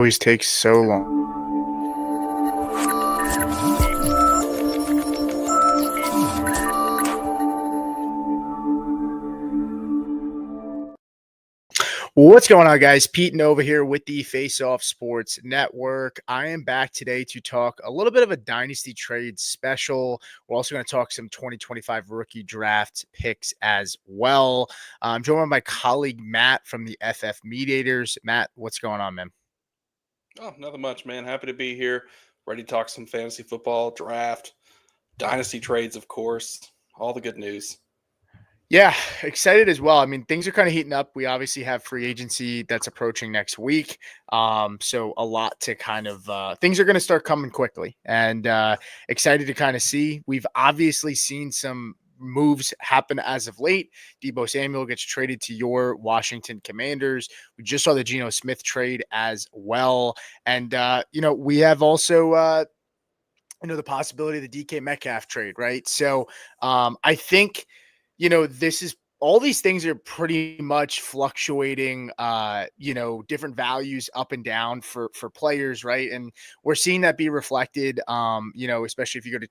Always takes so long. What's going on, guys? Pete Nova here with the Faceoff Sports Network. I am back today to talk a little bit of a Dynasty Trade Special. We're also going to talk some 2025 rookie draft picks as well. I'm joined by my colleague Matt from the FF Mediators. Matt, what's going on, man? Oh, nothing much, man. Happy to be here. Ready to talk some fantasy football, draft, dynasty trades, of course. All the good news. Yeah, excited as well. I mean, things are kind of heating up. We obviously have free agency that's approaching next week. So a lot to kind of things are going to start coming quickly, and excited to kind of see. We've obviously seen some moves happen as of late. Deebo Samuel gets traded to your Washington Commanders. We just saw the Geno Smith trade as well, and we have also the possibility of the DK Metcalf trade, right? So I think this is all these things are pretty much fluctuating, different values up and down for players, right? And we're seeing that be reflected, especially if you go to,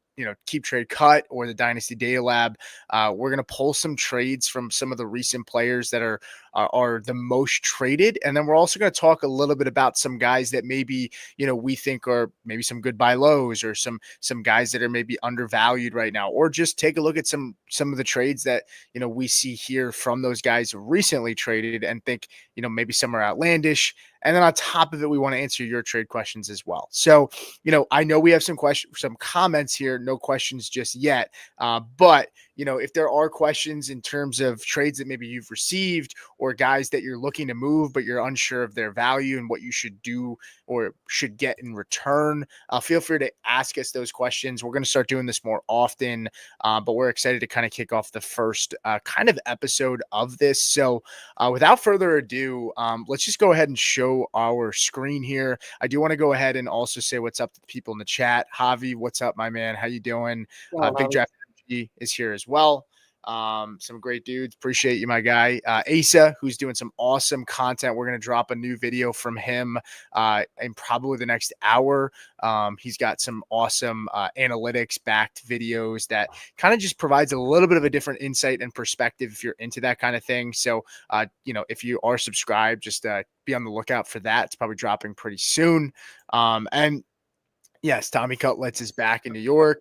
Keep Trade Cut or the Dynasty Data Lab. We're going to pull some trades from some of the recent players that are the most traded. And then we're also going to talk a little bit about some guys that maybe, we think are maybe some good buy lows, or some guys that are maybe undervalued right now, or just take a look at some of the trades that, we see here from those guys recently traded and think, maybe some are outlandish. And then on top of it, we want to answer your trade questions as well. So, I know we have some comments here, no questions just yet. But, if there are questions in terms of trades that maybe you've received, or guys that you're looking to move, but you're unsure of their value and what you should do or should get in return, feel free to ask us those questions. We're going to start doing this more often, but we're excited to kind of kick off the first kind of episode of this. So without further ado, let's just go ahead and show our screen here. I do want to go ahead and also say what's up to the people in the chat. Javi, what's up, my man? How you doing? Big Draft is here as well. Some great dudes. Appreciate you, my guy. Asa, who's doing some awesome content. We're going to drop a new video from him in probably the next hour. He's got some awesome analytics backed videos that kind of just provides a little bit of a different insight and perspective if you're into that kind of thing. So, if you are subscribed, just be on the lookout for that. It's probably dropping pretty soon. And yes, Tommy Cutlets is back in New York.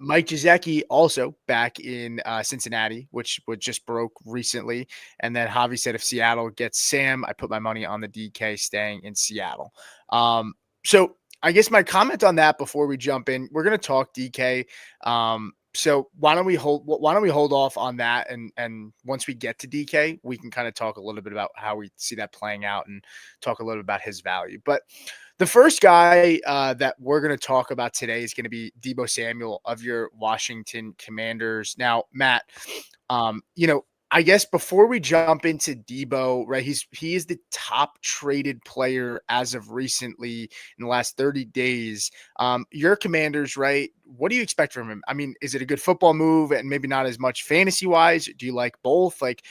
Mike Giesecke also back in Cincinnati, which just broke recently. And then Javi said, if Seattle gets Sam, I put my money on the DK staying in Seattle. So I guess my comment on that before we jump in, we're going to talk DK. So why don't we hold off on that, and once we get to DK, we can kind of talk a little bit about how we see that playing out and talk a little bit about his value. But the first guy that we're going to talk about today is going to be Deebo Samuel of your Washington Commanders. Now, Matt, I guess before we jump into Deebo, right, he is the top traded player as of recently in the last 30 days. Your Commanders, right? What do you expect from him? I mean, is it a good football move and maybe not as much fantasy wise? Do you like both? Like,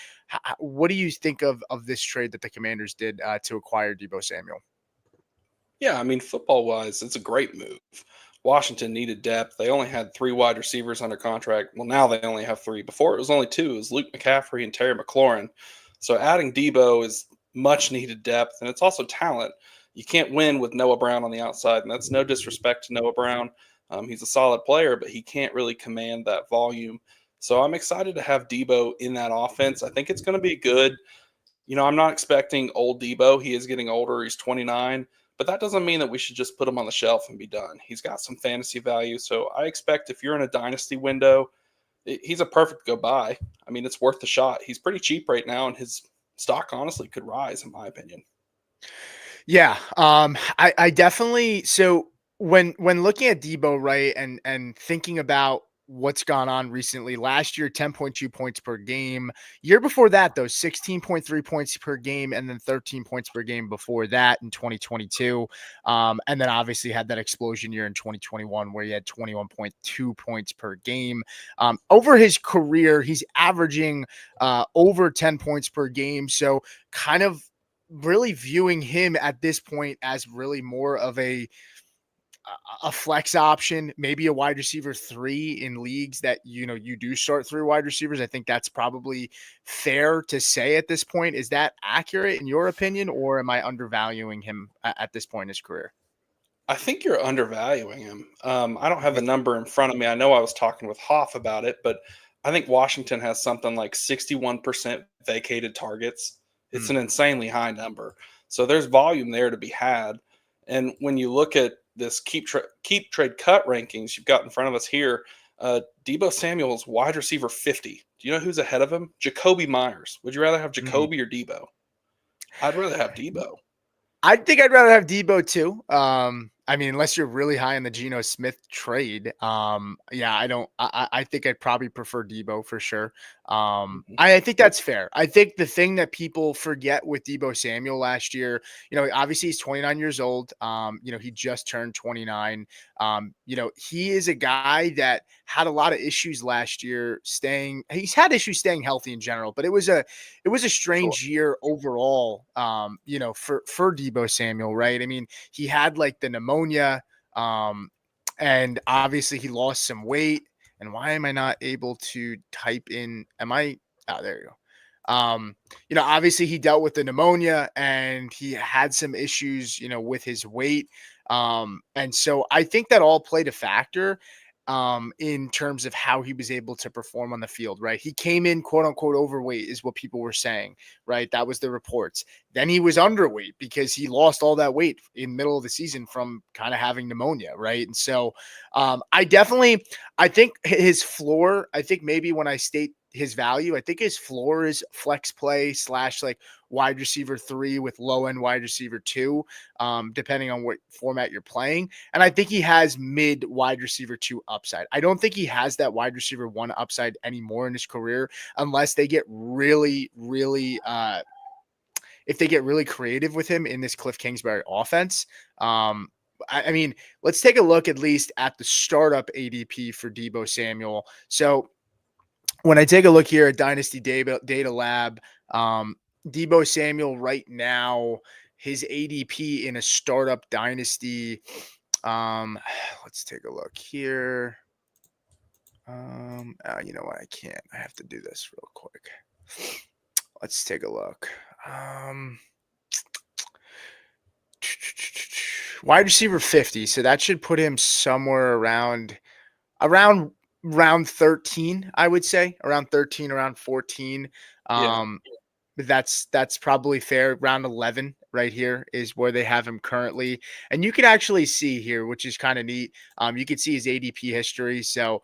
what do you think of this trade that the Commanders did to acquire Deebo Samuel? Yeah, I mean, football wise, it's a great move. Washington needed depth. They only had 3 wide receivers under contract. Well, now they only have 3. Before it was only 2. It was Luke McCaffrey and Terry McLaurin. So adding Deebo is much needed depth, and it's also talent. You can't win with Noah Brown on the outside, and that's no disrespect to Noah Brown. He's a solid player, but he can't really command that volume. So I'm excited to have Deebo in that offense. I think it's going to be good. I'm not expecting old Deebo. He is getting older. He's 29. But that doesn't mean that we should just put him on the shelf and be done. He's got some fantasy value. So I expect if you're in a dynasty window, he's a perfect go buy. I mean, it's worth the shot. He's pretty cheap right now, and his stock honestly could rise, in my opinion. Yeah. I definitely, so when looking at Deebo, right, and thinking about what's gone on recently, last year 10.2 points per game. Year before that, though, 16.3 points per game, and then 13 points per game before that in 2022. And then obviously had that explosion year in 2021 where he had 21.2 points per game. Over his career, he's averaging over 10 points per game. So kind of really viewing him at this point as really more of a flex option, maybe a wide receiver 3 in leagues that, you do start 3 wide receivers. I think that's probably fair to say at this point. Is that accurate in your opinion, or am I undervaluing him at this point in his career? I think you're undervaluing him. I don't have the number in front of me. I know I was talking with Hoff about it, but I think Washington has something like 61% vacated targets. It's Hmm. an insanely high number. So there's volume there to be had. And when you look at this keep trade cut rankings you've got in front of us here, Deebo Samuel is wide receiver 50. Do you know who's ahead of him? Jacoby Myers. Would you rather have Hmm. Jacoby or Debo? I'd rather have Debo. I think I'd rather have Deebo too. I mean, unless you're really high on the Geno Smith trade. Yeah, I don't. I think I'd probably prefer Deebo for sure. Mhm. I think that's fair. I think the thing that people forget with Deebo Samuel last year, obviously he's 29 years old. He just turned 29. He is a guy that had a lot of issues last year he's had issues staying healthy in general, but it was a Sure. strange year overall, for Deebo Samuel, right? I mean, he had like the pneumonia, and obviously he lost some weight. And why am I not able to type in? Oh, there you go. Obviously he dealt with the pneumonia and he had some issues, with his weight. And so I think that all played a factor in terms of how he was able to perform on the field, right? He came in quote unquote overweight, is what people were saying, right? That was the reports. Then he was underweight because he lost all that weight in the middle of the season from kind of having pneumonia, right? And so I think his floor, I think maybe when I state his value, I think his floor is flex play / like wide receiver 3 with low end wide receiver 2, depending on what format you're playing. And I think he has mid wide receiver 2 upside. I don't think he has that wide receiver 1 upside anymore in his career unless they get really, really, if they get really creative with him in this Cliff Kingsbury offense. I mean, let's take a look at least at the startup ADP for Deebo Samuel. So when I take a look here at Dynasty Data Lab, Deebo Samuel right now, his ADP in a startup dynasty. Let's take a look here. You know what? I can't. I have to do this real quick. Let's take a look. Wide receiver 50. So that should put him somewhere around round 13, I would say. Around 13, around 14. Yeah. That's probably fair. Round 11 right here is where they have him currently. And you can actually see here, which is kind of neat. You can see his ADP history. So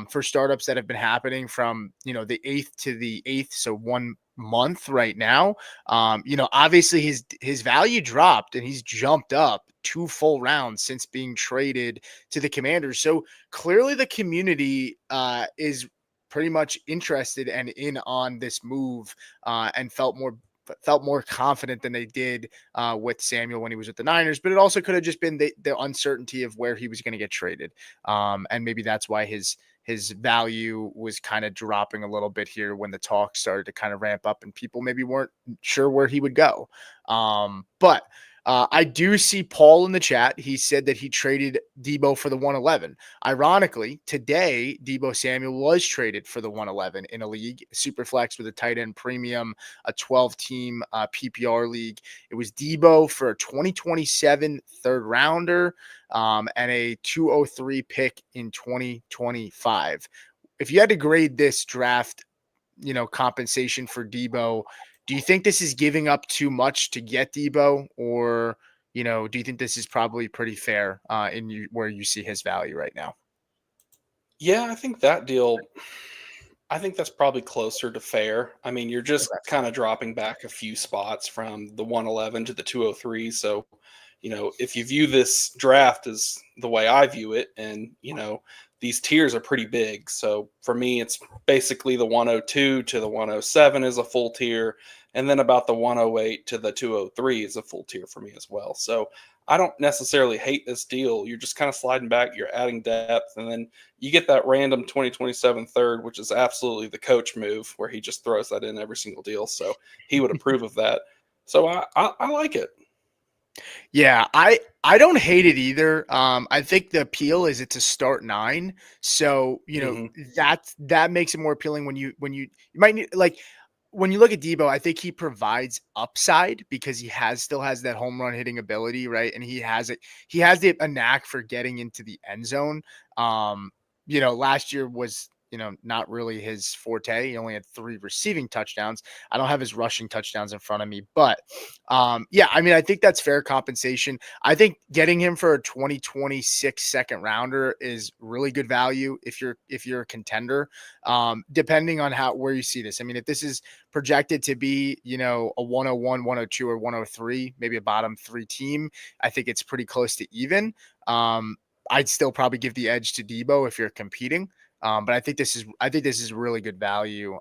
for startups that have been happening from, the 8th to the 8th, so 1 month right now, obviously his value dropped and he's jumped up 2 full rounds since being traded to the Commanders. So clearly the community is pretty much interested and in on this move, and felt more confident than they did with Samuel when he was with the Niners. But it also could have just been the uncertainty of where he was going to get traded, and maybe that's why his value was kind of dropping a little bit here when the talk started to kind of ramp up and people maybe weren't sure where he would go. But I do see Paul in the chat. He said that he traded Deebo for the 111. Ironically, today, Deebo Samuel was traded for the 111 in a league, Superflex with a tight end premium, a 12-team PPR league. It was Deebo for a 2027 third rounder, and a 203 pick in 2025. If you had to grade this draft, compensation for Deebo, do you think this is giving up too much to get Deebo, or do you think this is probably pretty fair where you see his value right now? Yeah, I think that's probably closer to fair. I mean, you're just Okay. kind of dropping back a few spots from the 111 to the 203. So, if you view this draft as the way I view it, and, these tiers are pretty big. So for me, it's basically the 102 to the 107 is a full tier. And then about the 108 to the 203 is a full tier for me as well. So I don't necessarily hate this deal. You're just kind of sliding back, you're adding depth, and then you get that random 2027 third, which is absolutely the coach move where he just throws that in every single deal. So he would approve of that. So I like it. Yeah, I don't hate it either. I think the appeal is it's a start 9. So, Hmm. that makes it more appealing you might need, like, when you look at Deebo, I think he provides upside because still has that home run hitting ability, right? And he has a knack for getting into the end zone. Last year was, not really his forte. He only had 3 receiving touchdowns. I don't have his rushing touchdowns in front of me, but yeah, I mean, I think that's fair compensation. I think getting him for a 2026 second rounder is really good value if you're a contender. Depending on where you see this. I mean, if this is projected to be, a 101, 102, or 103, maybe a bottom 3 team, I think it's pretty close to even. I'd still probably give the edge to Deebo if you're competing. But I think this is really good value.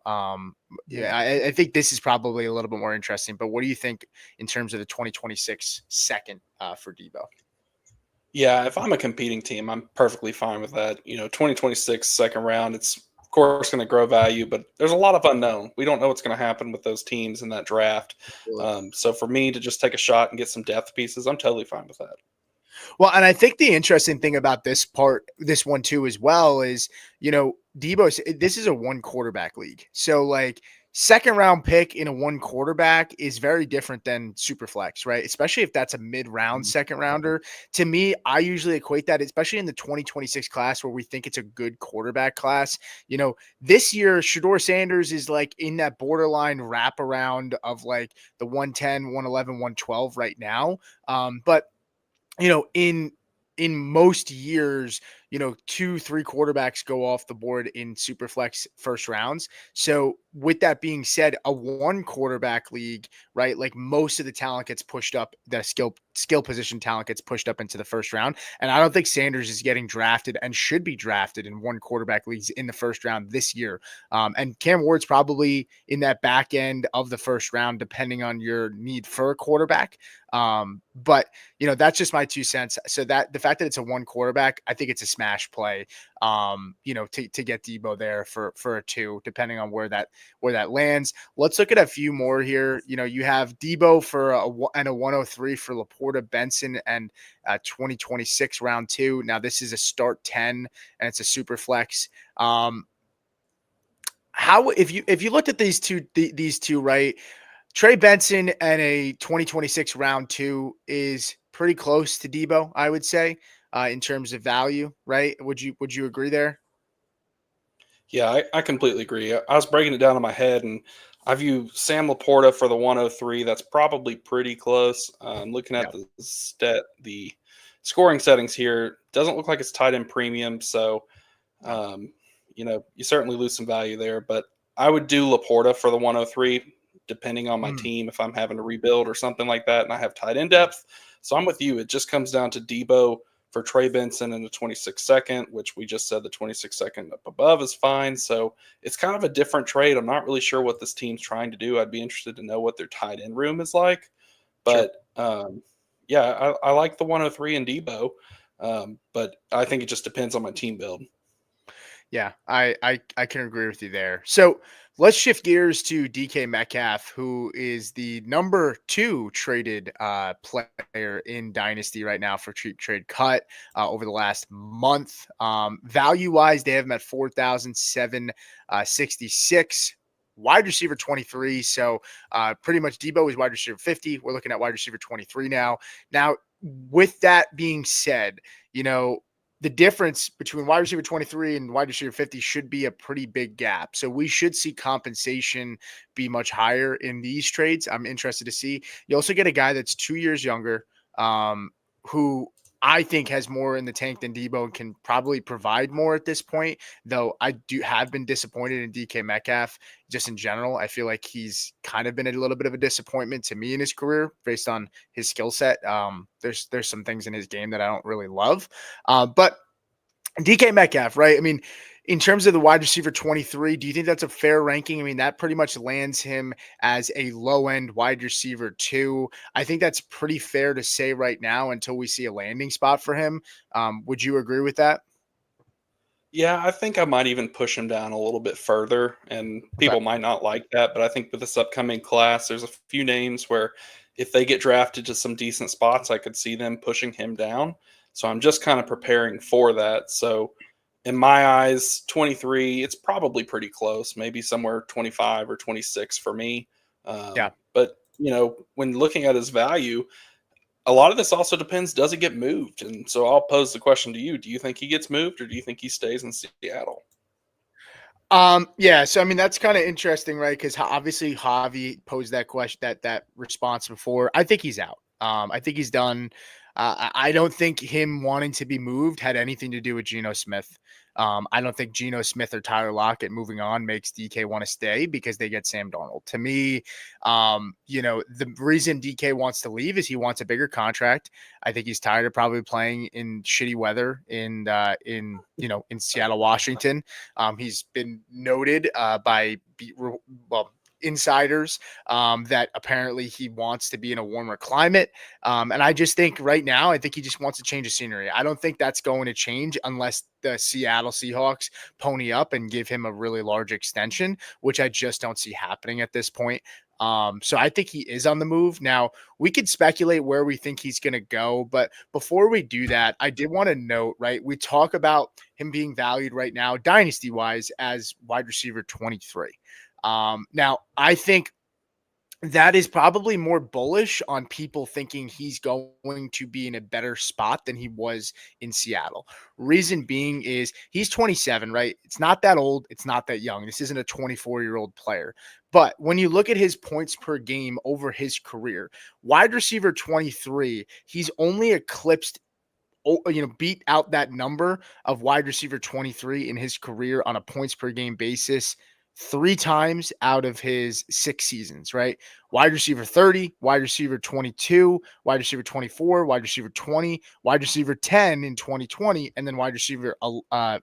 Yeah, I think this is probably a little bit more interesting. But what do you think in terms of the 2026 second for Deebo? Yeah, if I'm a competing team, I'm perfectly fine with that. 2026 second round, it's of course going to grow value, but there's a lot of unknown. We don't know what's going to happen with those teams in that draft. So for me to just take a shot and get some depth pieces, I'm totally fine with that. Well, and I think the interesting thing about this one too, as well, is, Debo, this is a 1 quarterback league. So, like, second round pick in a 1 quarterback is very different than super flex, right? Especially if that's a mid round second rounder. To me, I usually equate that, especially in the 2026 class where we think it's a good quarterback class. This year, Shador Sanders is like in that borderline wraparound of like the 110, 111, 112 right now. But in most years, 2, 3 quarterbacks go off the board in superflex first rounds. So with that being said, a 1 quarterback league, right? Like, most of the talent gets pushed up, the skill position talent gets pushed up into the first round. And I don't think Sanders is getting drafted and should be drafted in 1 quarterback leagues in the first round this year. And Cam Ward's probably in that back end of the first round, depending on your need for a quarterback. But that's just my 2 cents. So that the fact that it's a 1 quarterback, I think it's a smash play. To get Deebo there for a 2, depending on where that lands. Let's look at a few more here. You have Deebo for a 103 for Laporta, Benson, and 2026 round 2. Now this is a start 10 and it's a super flex. How if you looked at these two, right? Trey Benson and a 2026 round 2 is pretty close to Deebo, I would say, in terms of value, right? Would you agree there? Yeah, I completely agree. I was breaking it down in my head, and I view Sam Laporta for the 103. That's probably pretty close. Looking at Yeah. the scoring settings here, doesn't look like it's tight end premium. So, No. you certainly lose some value there. But I would do Laporta for the 103, depending on my Mm, team if I'm having to rebuild or something like that, and I have tight end depth. So I'm with you. It just comes down to Deebo for Trey Benson in the 26 second, which we just said the 26 second up above is fine. So it's kind of a different trade. I'm not really sure what this team's trying to do. I'd be interested to know what their tight end room is like. sure. But yeah, I like the 103 and Deebo, but I think it just depends on my team build. Yeah, I can agree with you there. So let's shift gears to DK Metcalf, who is the number 2 traded player in Dynasty right now for cheap trade cut over the last month. Value wise, they have him at 4,766. Wide receiver 23. So pretty much Deebo is wide receiver 50. We're looking at wide receiver 23 now. Now, with that being said, the difference between wide receiver 23 and wide receiver 50 should be a pretty big gap. So we should see compensation be much higher in these trades. I'm interested to see. You also get a guy that's 2 years younger, who I think has more in the tank than Deebo and can probably provide more at this point. Though I have been disappointed in DK Metcalf just in general. I feel like he's kind of been a little bit of a disappointment to me in his career based on his skill set. There's some things in his game that I don't really love. But DK Metcalf, right? I mean, in terms of the wide receiver 23, do you think that's a fair ranking? I mean, that pretty much lands him as a low end wide receiver 2. I think that's pretty fair to say right now until we see a landing spot for him. Would you agree with that? Yeah, I think I might even push him down a little bit further, and Okay. people might not like that, but I think with this upcoming class, there's a few names where if they get drafted to some decent spots, I could see them pushing him down. So I'm just kind of preparing for that. So in my eyes, 23, it's probably pretty close, maybe somewhere 25 or 26 for me. Yeah. But when looking at his value, a lot of this also depends, does he get moved? And so I'll pose the question to you. Do you think he gets moved or do you think he stays in Seattle? Yeah, so I mean that's kind of interesting, right? Because obviously Javi posed that question, that response before. I think he's out. I think he's done. I don't think him wanting to be moved had anything to do with Geno Smith. I don't think Geno Smith or Tyler Lockett moving on makes DK want to stay because they get Sam Darnold. To me, the reason DK wants to leave is he wants a bigger contract. I think he's tired of probably playing in shitty weather in Seattle, Washington. He's been noted well, insiders that apparently he wants to be in a warmer climate. And I just think right now, I think he just wants to change the scenery. I don't think that's going to change unless the Seattle Seahawks pony up and give him a really large extension, which I just don't see happening at this point. So I think he is on the move. Now, we could speculate where we think he's going to go, but before we do that, I did want to note, right? We talk about him being valued right now, dynasty wise, as wide receiver 23. Now, I think that is probably more bullish on people thinking he's going to be in a better spot than he was in Seattle. Reason being is he's 27, right? It's not that old. It's not that young. This isn't a 24-year-old player. But when you look at his points per game over his career, wide receiver 23, he's only eclipsed beat out that number of wide receiver 23 in his career on a points per game basis 3 times out of his 6 seasons, right? Wide receiver 30, wide receiver 22, wide receiver 24, wide receiver 20, wide receiver 10 in 2020, and then wide receiver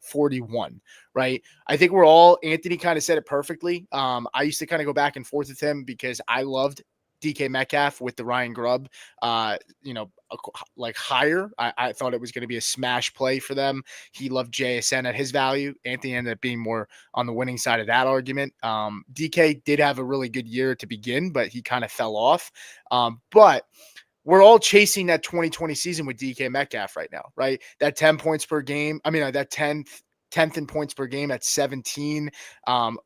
41, right? I think Anthony kind of said it perfectly. I used to kind of go back and forth with him because I loved DK Metcalf with the Ryan Grubb, like higher. I thought it was going to be a smash play for them. He loved JSN at his value. Anthony ended up being more on the winning side of that argument. DK did have a really good year to begin, but he kind of fell off. But we're all chasing that 2020 season with DK Metcalf right now, right? That 10 points per game. I mean, that 10th in points per game at 17.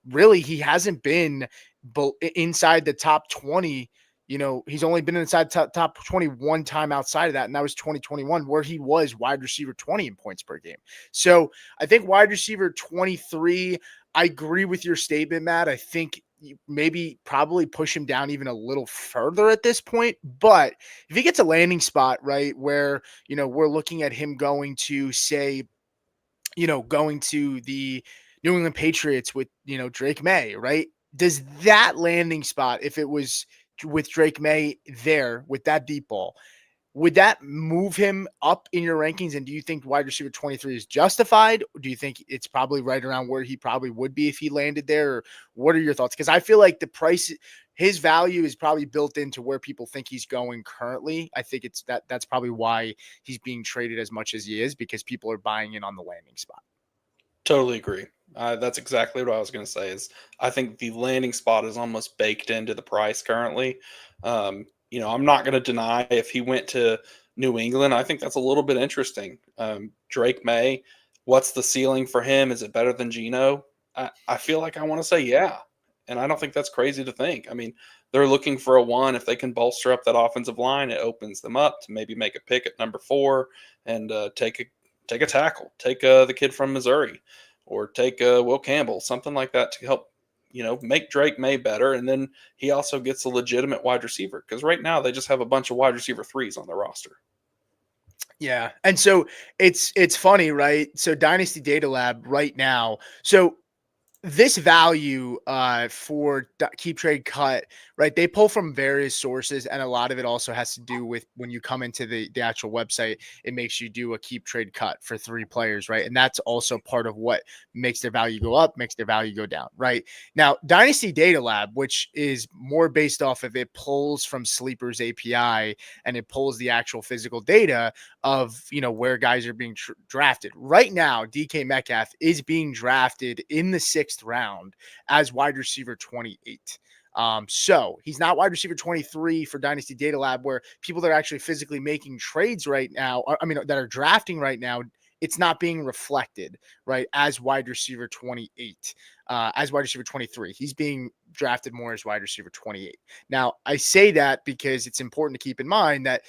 Really, he hasn't been inside the top 20. He's only been inside top 21 time outside of that, and that was 2021, where he was wide receiver 20 in points per game. So I think wide receiver 23, I agree with your statement, Matt. I think maybe probably push him down even a little further at this point. But if he gets a landing spot, right, where, we're looking at him going to, say, going to the New England Patriots with, Drake May, right? Does that landing spot, if it was with Drake May there with that deep ball, would that move him up in your rankings? And do you think wide receiver 23 is justified? Or do you think it's probably right around where he probably would be if he landed there? Or what are your thoughts? Because I feel like the price, his value is probably built into where people think he's going currently. I think that's probably why he's being traded as much as he is, because people are buying in on the landing spot. Totally agree. That's exactly what I was going to say. Is I think the landing spot is almost baked into the price currently. I'm not going to deny if he went to New England, I think that's a little bit interesting. Drake May, what's the ceiling for him? Is it better than Geno? I feel like I want to say yeah, and I don't think that's crazy to think. I mean, they're looking for a one. If they can bolster up that offensive line, it opens them up to maybe make a pick at number 4 and take a tackle, take the kid from Missouri, or take Will Campbell, something like that to help, make Drake May better. And then he also gets a legitimate wide receiver, because right now they just have a bunch of wide receiver 3s on their roster. Yeah. And so it's funny, right? So Dynasty Data Lab right now. So this value for keep trade cut, right? They pull from various sources, and a lot of it also has to do with when you come into the actual website, it makes you do a keep trade cut for 3 players, right? And that's also part of what makes their value go up, makes their value go down, right? Now, Dynasty Data Lab, which is more based off of it pulls from Sleeper's API and it pulls the actual physical data of, where guys are being drafted. Right now, DK Metcalf is being drafted in the 6th round as wide receiver 28. So he's not wide receiver 23 for Dynasty Data Lab, where people that are actually physically making trades right now, that are drafting right now, it's not being reflected, right, as wide receiver 28, as wide receiver 23. He's being drafted more as wide receiver 28. Now, I say that because it's important to keep in mind that,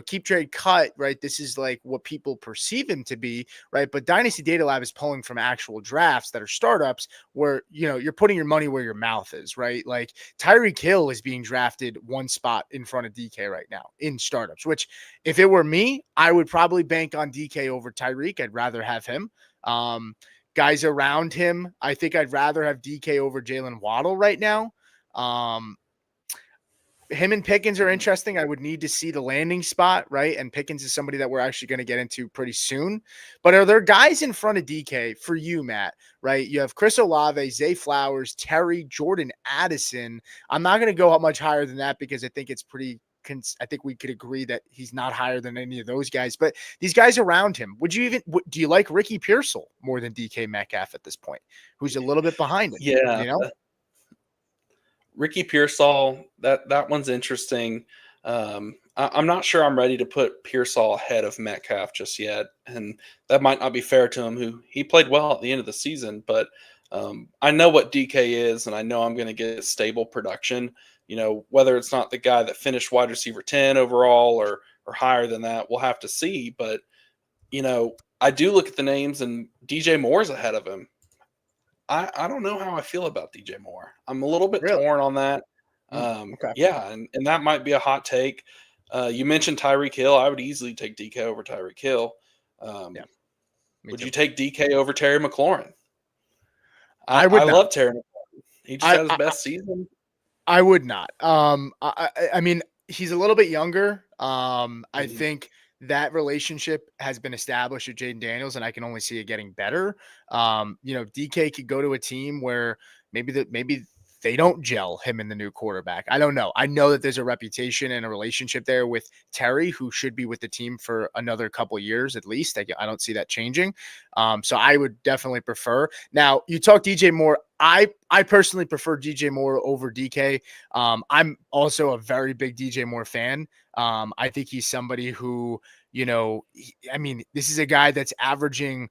keep trade cut, right? This is like what people perceive him to be, right? But Dynasty Data Lab is pulling from actual drafts that are startups where, you're putting your money where your mouth is, right? Like Tyreek Hill is being drafted one spot in front of DK right now in startups, which if it were me, I would probably bank on DK over Tyreek. I'd rather have him. Guys around him, I think I'd rather have DK over Jalen Waddle right now. Him and Pickens are interesting. I would need to see the landing spot, right? And Pickens is somebody that we're actually going to get into pretty soon. But are there guys in front of DK for you, Matt, right? You have Chris Olave, Zay Flowers, Terry, Jordan Addison. I'm not going to go up much higher than that because I think it's pretty I think we could agree that he's not higher than any of those guys, but these guys around him, do you like Ricky Pearsall more than DK Metcalf at this point, who's a little bit behind him? Yeah. Ricky Pearsall, that one's interesting. I'm not sure I'm ready to put Pearsall ahead of Metcalf just yet, and that might not be fair to him. Who he played well at the end of the season, but I know what DK is, and I know I'm going to get stable production. Whether it's not the guy that finished wide receiver 10 overall or higher than that, we'll have to see. But I do look at the names, and DJ Moore's ahead of him. I don't know how I feel about DJ Moore. I'm a little bit torn on that. Okay. Yeah, and that might be a hot take. You mentioned Tyreek Hill. I would easily take DK over Tyreek Hill. Would you take DK over Terry McLaurin? I love Terry McLaurin. He just had his best season. I would not. I mean, he's a little bit younger. I think that relationship has been established with Jaden Daniels, and I can only see it getting better. DK could go to a team where maybe they don't gel him and the new quarterback. I don't know. I know that there's a reputation and a relationship there with Terry, who should be with the team for another couple of years at least. I don't see that changing. So I would definitely prefer. Now, you talk DJ Moore. I personally prefer DJ Moore over DK. I'm also a very big DJ Moore fan. I think he's somebody who, this is a guy that's averaging,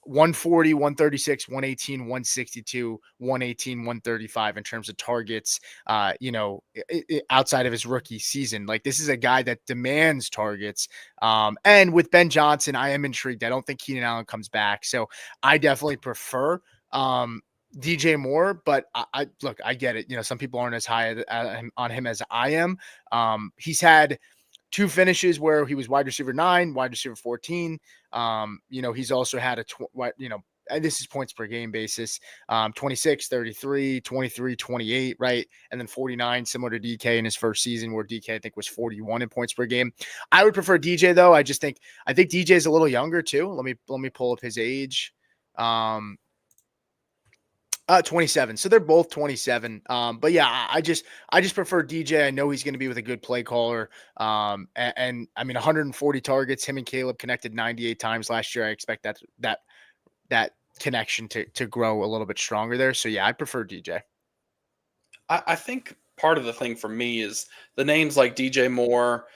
140, 136, 118, 162, 118, 135 in terms of targets, outside of his rookie season. Like, this is a guy that demands targets. And with Ben Johnson, I am intrigued. I don't think Keenan Allen comes back. So I definitely prefer DJ Moore, but I look, I get it. Some people aren't as high on him as I am. He's had 2 finishes where he was wide receiver 9, wide receiver 14. He's also had and this is points per game basis, 26, 33, 23, 28, right? And then 49, similar to DK in his first season, where DK, I think, was 41 in points per game. I would prefer DJ, though. I think DJ is a little younger too. Let me pull up his age. 27. So they're both 27. But yeah, I just prefer DJ. I know he's going to be with a good play caller. And I mean, 140 targets. Him and Caleb connected 98 times last year. I expect that connection to grow a little bit stronger there. So yeah, I prefer DJ. I think part of the thing for me is the names like DJ Moore,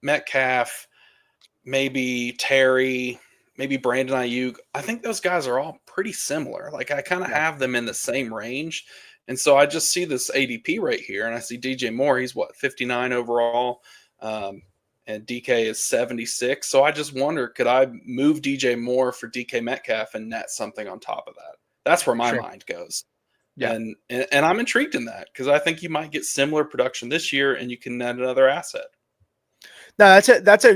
Metcalf, maybe Terry, maybe Brandon Ayuk. I think those guys are all pretty similar. Like, I kind of have them in the same range. And so I just see this ADP right here, and I see DJ Moore. He's 59 overall, and DK is 76. So I just wonder, could I move DJ Moore for DK Metcalf and net something on top of that? That's where my mind goes. Yeah. And I'm intrigued in that because I think you might get similar production this year and you can net another asset. No,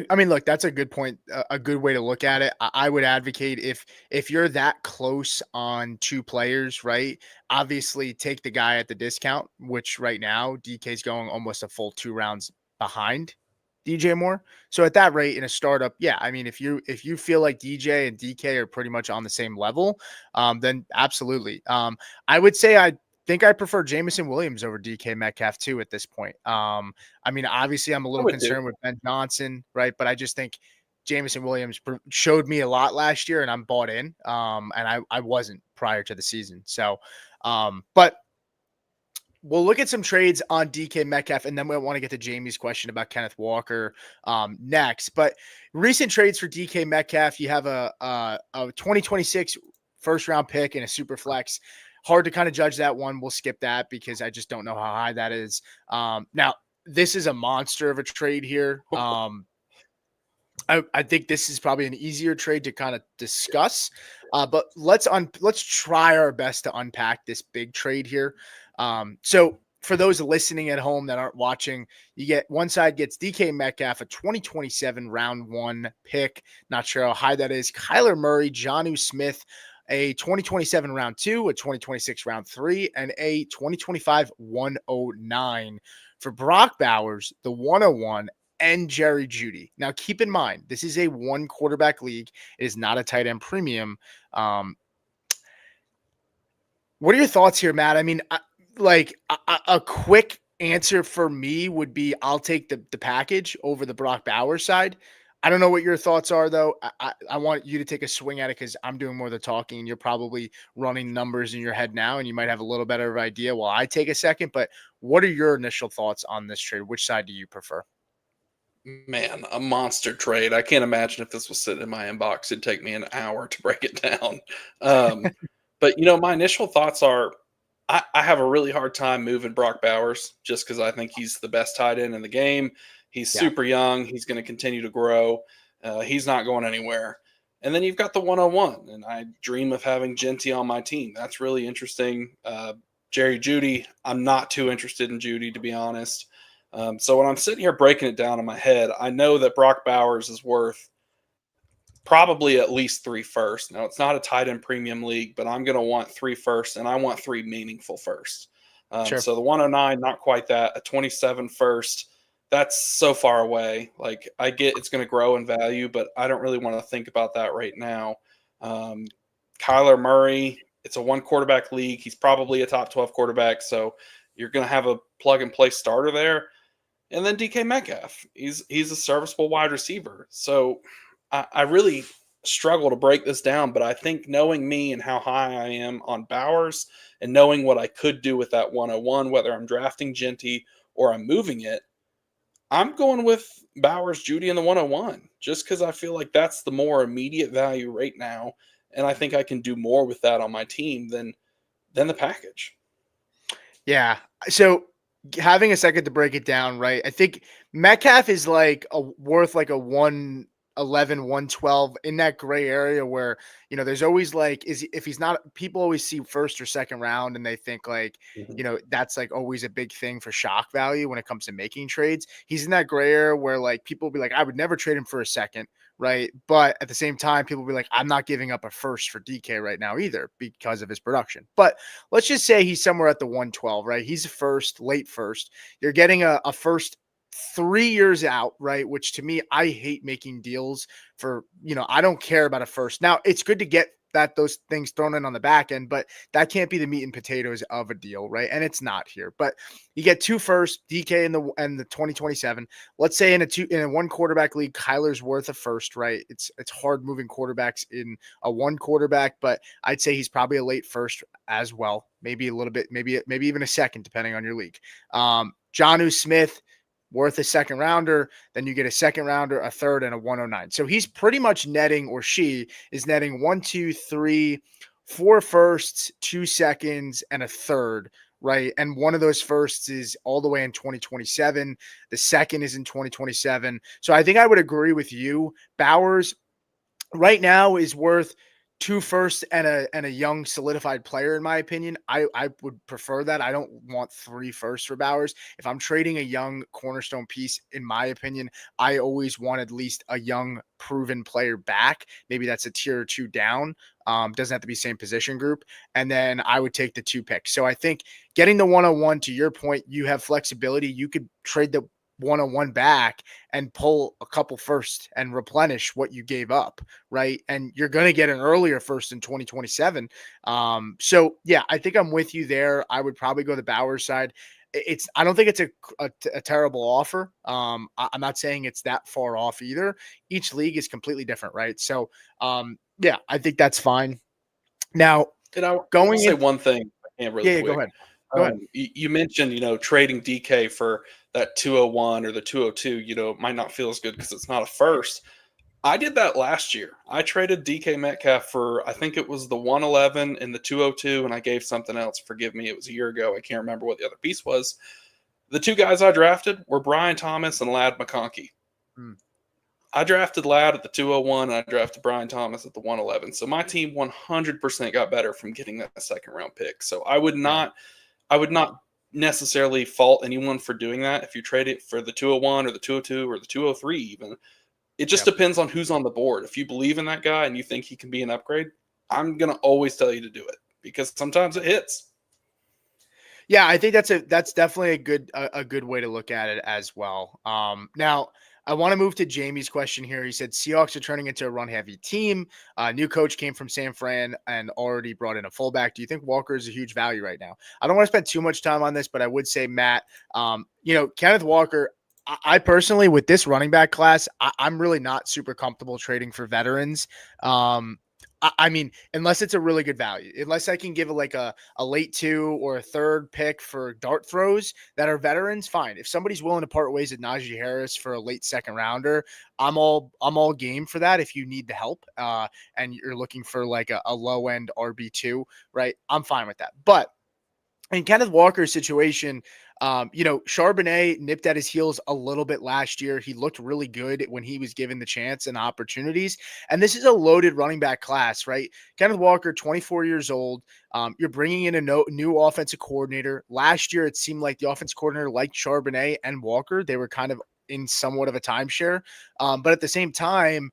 I mean, look, that's a good point, a good way to look at it. I would advocate if you're that close on two players, right? Obviously, take the guy at the discount, which right now DK's going almost a full 2 rounds behind DJ Moore. So at that rate in a startup, yeah, I mean, if you feel like DJ and DK are pretty much on the same level, then absolutely. I would say I think I prefer Jameson Williams over DK Metcalf too at this point. I mean, obviously, I'm a I'm little with you. concerned with Ben Johnson, right? But I just think Jameson Williams showed me a lot last year, and I'm bought in. And I wasn't prior to the season. So, but we'll look at some trades on DK Metcalf, and then we want to get to Jamie's question about Kenneth Walker next. But recent trades for DK Metcalf, you have a 2026 first round pick and a super flex. Hard to kind of judge that one. We'll skip that because I just don't know how high that is. Now, this is a monster of a trade here. I think this is probably an easier trade to kind of discuss, but let's try our best to unpack this big trade here. So for those listening at home that aren't watching, you get one side gets DK Metcalf, a 2027 round 1 pick. Not sure how high that is. Kyler Murray, Jonnu Smith, a 2027 round 2, a 2026 round 3, and a 2025 109 for Brock Bowers, the 101, and Jerry Jeudy. Now, keep in mind, this is a 1 quarterback league. It is not a tight end premium. What are your thoughts here, Matt? I mean, a quick answer for me would be I'll take the package over the Brock Bowers side. I don't know what your thoughts are, though. I want you to take a swing at it because I'm doing more of the talking, and you're probably running numbers in your head now, and you might have a little better of an idea while I take a second. But what are your initial thoughts on this trade? Which side do you prefer? Man, a monster trade. I can't imagine if this was sitting in my inbox, it'd take me an hour to break it down. But my initial thoughts are I have a really hard time moving Brock Bowers just because I think he's the best tight end in the game. He's Yeah. super young. He's going to continue to grow. He's not going anywhere. And then you've got the 101, and I dream of having Genty on my team. That's really interesting. Jerry Jeudy, I'm not too interested in Jeudy, to be honest. So when I'm sitting here breaking it down in my head, I know that Brock Bowers is worth probably at least 3 firsts. Now, it's not a tight end premium league, but I'm going to want 3 firsts, and I want 3 meaningful firsts. Sure. So the 109, not quite that. A 27 first, that's so far away. Like, I get it's going to grow in value, but I don't really want to think about that right now. Kyler Murray, it's a 1 quarterback league. He's probably a top 12 quarterback, so you're going to have a plug-and-play starter there. And then DK Metcalf, he's a serviceable wide receiver. So I really struggle to break this down, but I think knowing me and how high I am on Bowers and knowing what I could do with that 101, whether I'm drafting Genty or I'm moving it, I'm going with Bowers, Jeudy, and the 101 just because I feel like that's the more immediate value right now. And I think I can do more with that on my team than the package. Yeah. So having a second to break it down, right? I think Metcalf is worth like a 111, 112 in that gray area where, there's always if he's not, people always see first or second round and they think that's always a big thing for shock value when it comes to making trades. He's in that gray area where people will be like, I would never trade him for a second. Right. But at the same time, people will be like, I'm not giving up a first for DK right now either because of his production. But let's just say he's somewhere at the 112, right? He's a first, late first. You're getting a first 3 years out, right? Which to me, I hate making deals for, I don't care about a first. Now, it's good to get those things thrown in on the back end, but that can't be the meat and potatoes of a deal, right? And it's not here. But you get 2 first, DK in the 2027. Let's say in a 1 quarterback league, Kyler's worth a first, right? It's hard moving quarterbacks in a 1 quarterback, but I'd say he's probably a late first as well. Maybe a little bit, maybe even a second, depending on your league. Jonnu Smith, worth a second rounder, then you get a second rounder, a third, and a 109. So he's pretty much netting, or she is netting 1, 2, 3, 4 firsts, 2 seconds, and a third, right? And one of those firsts is all the way in 2027. The second is in 2027. So I think I would agree with you. Bowers right now is worth 2 firsts and a young solidified player, in my opinion. I would prefer that. I don't want 3 firsts for Bowers. If I'm trading a young cornerstone piece, in my opinion, I always want at least a young proven player back. Maybe that's a tier or 2 down. Doesn't have to be same position group. And then I would take the 2 picks. So I think getting the 101, to your point, you have flexibility. You could trade the 101 back and pull a couple first and replenish what you gave up, right? And you're going to get an earlier first in 2027. So yeah, I think I'm with you there. I would probably go the Bowers side. I don't think it's a terrible offer. I'm not saying it's that far off either. Each league is completely different, right? So yeah, I think that's fine. Now, And I going will say in, one thing, really yeah, go quick. ahead. Go ahead. You mentioned, trading DK for that 201 or the 202, might not feel as good because it's not a first. I did that last year. I traded DK Metcalf for, I think it was the 111 and the 202, and I gave something else. Forgive me, it was a year ago. I can't remember what the other piece was. The 2 guys I drafted were Brian Thomas and Ladd McConkey. Hmm. I drafted Ladd at the 201, and I drafted Brian Thomas at the 111. So my team 100% got better from getting that second round pick. So I would not necessarily fault anyone for doing that. If you trade it for the 201 or the 202 or the 203 even, it just depends on who's on the board. If you believe in that guy and you think he can be an upgrade, I'm going to always tell you to do it because sometimes it hits. Yeah, I think that's definitely a good way to look at it as well. Now I want to move to Jamie's question here. He said Seahawks are turning into a run-heavy team. New coach came from San Fran and already brought in a fullback. Do you think Walker is a huge value right now? I don't want to spend too much time on this, but I would say, Matt, Kenneth Walker, I personally, with this running back class, I'm really not super comfortable trading for veterans. I mean, unless it's a really good value, unless I can give a late 2 or a third pick for dart throws that are veterans, fine. If somebody's willing to part ways with Najee Harris for a late second rounder, I'm all game for that. If you need the help, and you're looking for like a low end RB2, right? I'm fine with that. But in Kenneth Walker's situation, Charbonnet nipped at his heels a little bit last year. He looked really good when he was given the chance and opportunities. And this is a loaded running back class, right? Kenneth Walker, 24 years old. You're bringing in a new offensive coordinator. Last year, it seemed like the offensive coordinator liked Charbonnet and Walker. They were kind of in somewhat of a timeshare. But at the same time,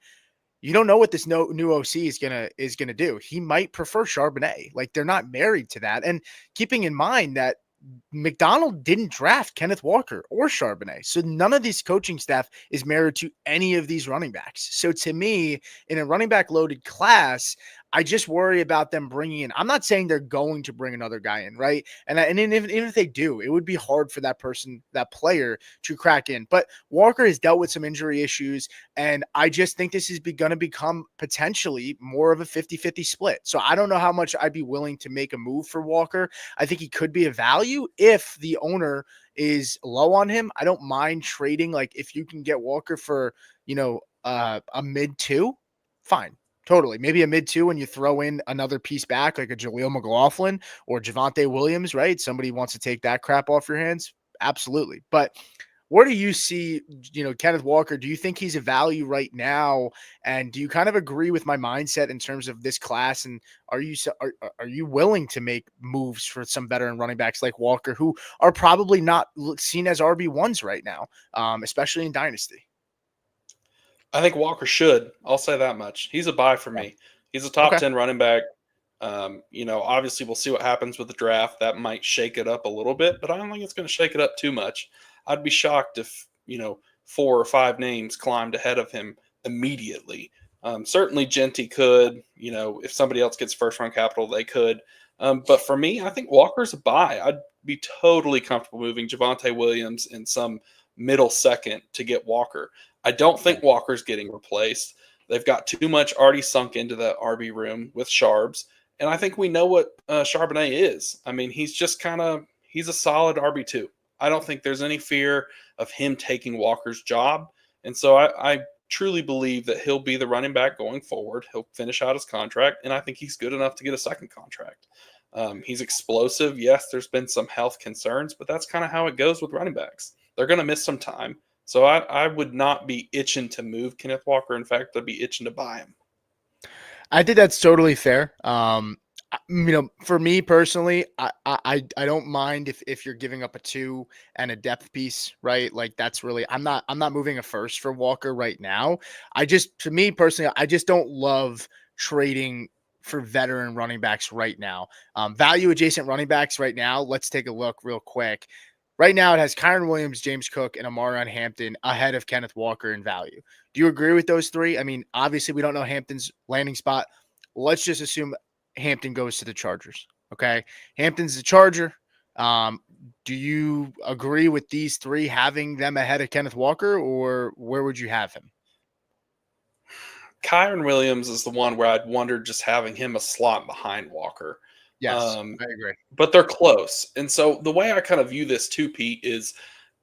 you don't know what this new OC is gonna do. He might prefer Charbonnet. Like, they're not married to that. And keeping in mind that McDonald didn't draft Kenneth Walker or Charbonnet. So none of this coaching staff is married to any of these running backs. So to me, in a running back loaded class, I just worry about them bringing in. I'm not saying they're going to bring another guy in, right? And even if they do, it would be hard for that player to crack in. But Walker has dealt with some injury issues, and I just think this is going to become potentially more of a 50-50 split. So I don't know how much I'd be willing to make a move for Walker. I think he could be a value if the owner is low on him. I don't mind trading. Like, if you can get Walker for, a mid 2, fine. Totally. Maybe a mid 2 when you throw in another piece back, like a Jaleel McLaughlin or Javonte Williams, right? Somebody wants to take that crap off your hands. Absolutely. But where do you see, Kenneth Walker? Do you think he's a value right now? And do you kind of agree with my mindset in terms of this class? And are you willing to make moves for some veteran running backs like Walker, who are probably not seen as RB1s right now, especially in Dynasty? I think Walker should. I'll say that much. He's a buy for me. He's a top Okay. 10 running back. Obviously we'll see what happens with the draft. That might shake it up a little bit, but I don't think it's going to shake it up too much. I'd be shocked if, 4 or 5 names climbed ahead of him immediately. Certainly Genty could, if somebody else gets first round capital, they could. But for me, I think Walker's a buy. I'd be totally comfortable moving Javonte Williams in some middle second to get Walker. I don't think Walker's getting replaced. They've got too much already sunk into the RB room with Sharbs. And I think we know what Charbonnet is. I mean, he's just he's a solid RB2. I don't think there's any fear of him taking Walker's job. And so I truly believe that he'll be the running back going forward. He'll finish out his contract, and I think he's good enough to get a second contract. He's explosive. Yes, there's been some health concerns, but that's kind of how it goes with running backs. They're going to miss some time. So I would not be itching to move Kenneth Walker. In fact, I'd be itching to buy him. I think that's totally fair. For me personally, I don't mind if you're giving up a 2 and a depth piece, right? Like that's really I'm not moving a first for Walker right now. To me personally, I just don't love trading for veteran running backs right now. Value adjacent running backs right now. Let's take a look real quick. Right now, it has Kyron Williams, James Cook, and Amarion Hampton ahead of Kenneth Walker in value. Do you agree with those three? I mean, obviously, we don't know Hampton's landing spot. Let's just assume Hampton goes to the Chargers. Okay. Hampton's the Charger. Do you agree with these three having them ahead of Kenneth Walker, or where would you have him? Kyron Williams is the one where I'd wonder just having him a slot behind Walker. Yes, I agree. But they're close. And so the way I kind of view this too, Pete, is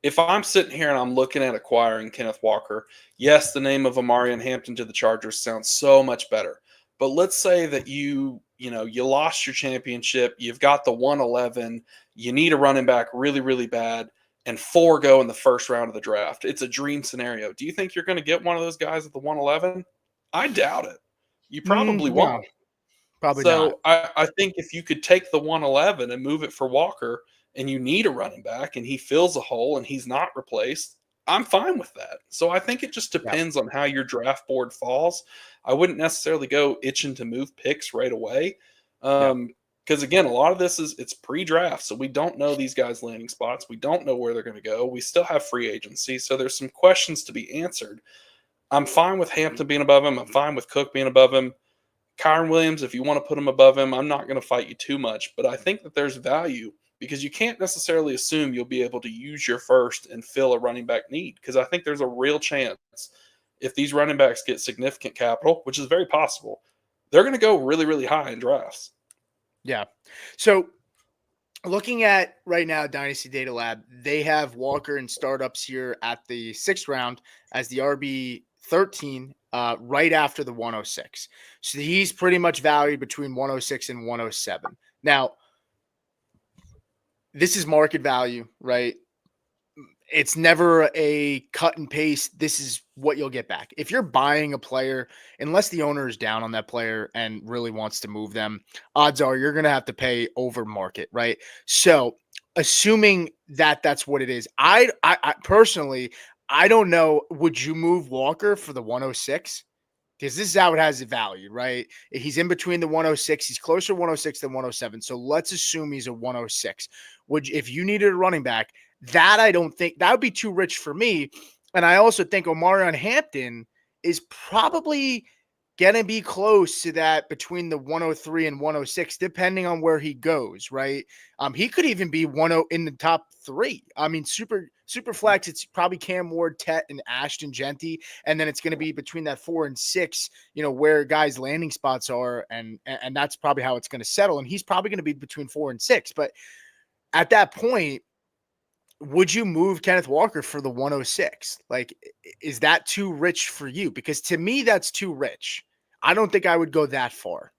if I'm sitting here and I'm looking at acquiring Kenneth Walker, yes, the name of Amarion Hampton to the Chargers sounds so much better. But let's say that you lost your championship, you've got the 111, you need a running back really, really bad, and 4 go in the first round of the draft. It's a dream scenario. Do you think you're going to get one of those guys at the 111? I doubt it. You probably No, won't. probably not. So I think if you could take the 111 and move it for Walker and you need a running back and he fills a hole and he's not replaced, I'm fine with that. So I think it just depends on how your draft board falls. I wouldn't necessarily go itching to move picks right away. Because again, a lot of this it's pre-draft. So we don't know these guys' landing spots. We don't know where they're going to go. We still have free agency. So there's some questions to be answered. I'm fine with Hampton being above him. I'm fine with Cook being above him. Kyron Williams, if you want to put him above him, I'm not going to fight you too much. But I think that there's value because you can't necessarily assume you'll be able to use your first and fill a running back need. Because I think there's a real chance if these running backs get significant capital, which is very possible, they're going to go really, really high in drafts. Yeah. So looking at right now, Dynasty Data Lab, they have Walker and startups here at the 6th round as the RB 13, right after the 106. So he's pretty much valued between 106 and 107. Now, this is market value, right? It's never a cut and paste. This is what you'll get back. If you're buying a player, unless the owner is down on that player and really wants to move them, odds are you're going to have to pay over market, right? So assuming that that's what it is, I personally, I don't know. Would you move Walker for the 106? Because this is how it has it valued, right? He's in between the 106. He's closer to 106 than 107. So let's assume he's a 106. If you needed a running back, that I don't think that would be too rich for me. And I also think Amarion Hampton is probably going to be close to that between the 103 and 106, depending on where he goes, right? He could even be 10 in the top 3. I mean, super flex, it's probably Cam Ward, Tet, and Ashton Genty. And then it's going to be between that 4 and 6, where guys' landing spots are. And that's probably how it's going to settle. And he's probably going to be between 4 and 6. But at that point, would you move Kenneth Walker for the 106? Like, is that too rich for you? Because to me, that's too rich. I don't think I would go that far.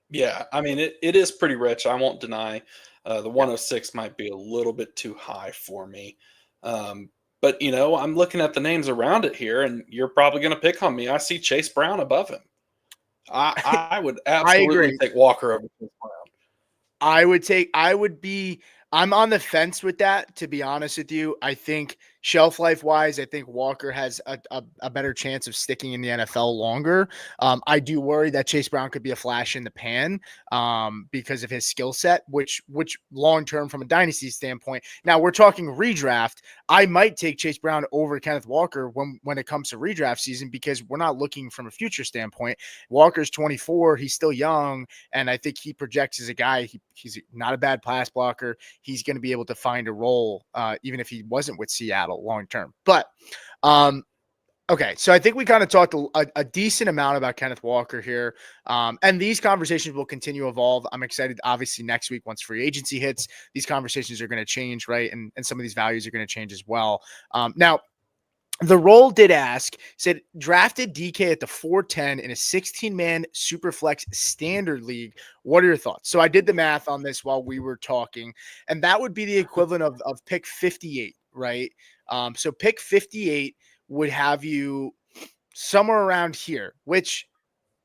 Yeah, I mean, it is pretty rich. I won't deny the 106 might be a little bit too high for me. But, I'm looking at the names around it here, and you're probably going to pick on me. I see Chase Brown above him. I would absolutely take Walker over Chase Brown. I'm on the fence with that, to be honest with you. I think shelf life wise, I think Walker has a better chance of sticking in the NFL longer. I do worry that Chase Brown could be a flash in the pan because of his skill set, which long term from a dynasty standpoint. Now we're talking redraft. I might take Chase Brown over Kenneth Walker when it comes to redraft season because we're not looking from a future standpoint. Walker's 24, he's still young, and I think he projects as a guy. He's not a bad pass blocker. He's going to be able to find a role, even if he wasn't with Seattle long term. But okay, so I think we kind of talked a decent amount about Kenneth Walker here, and these conversations will continue to evolve. I'm excited. Obviously, next week once free agency hits, these conversations are going to change, right? And some of these values are going to change as well. Now, the role did ask, said drafted DK at the 410 in a 16-man Superflex standard league. What are your thoughts? So I did the math on this while we were talking, and that would be the equivalent of pick 58, right? So pick 58 would have you somewhere around here, which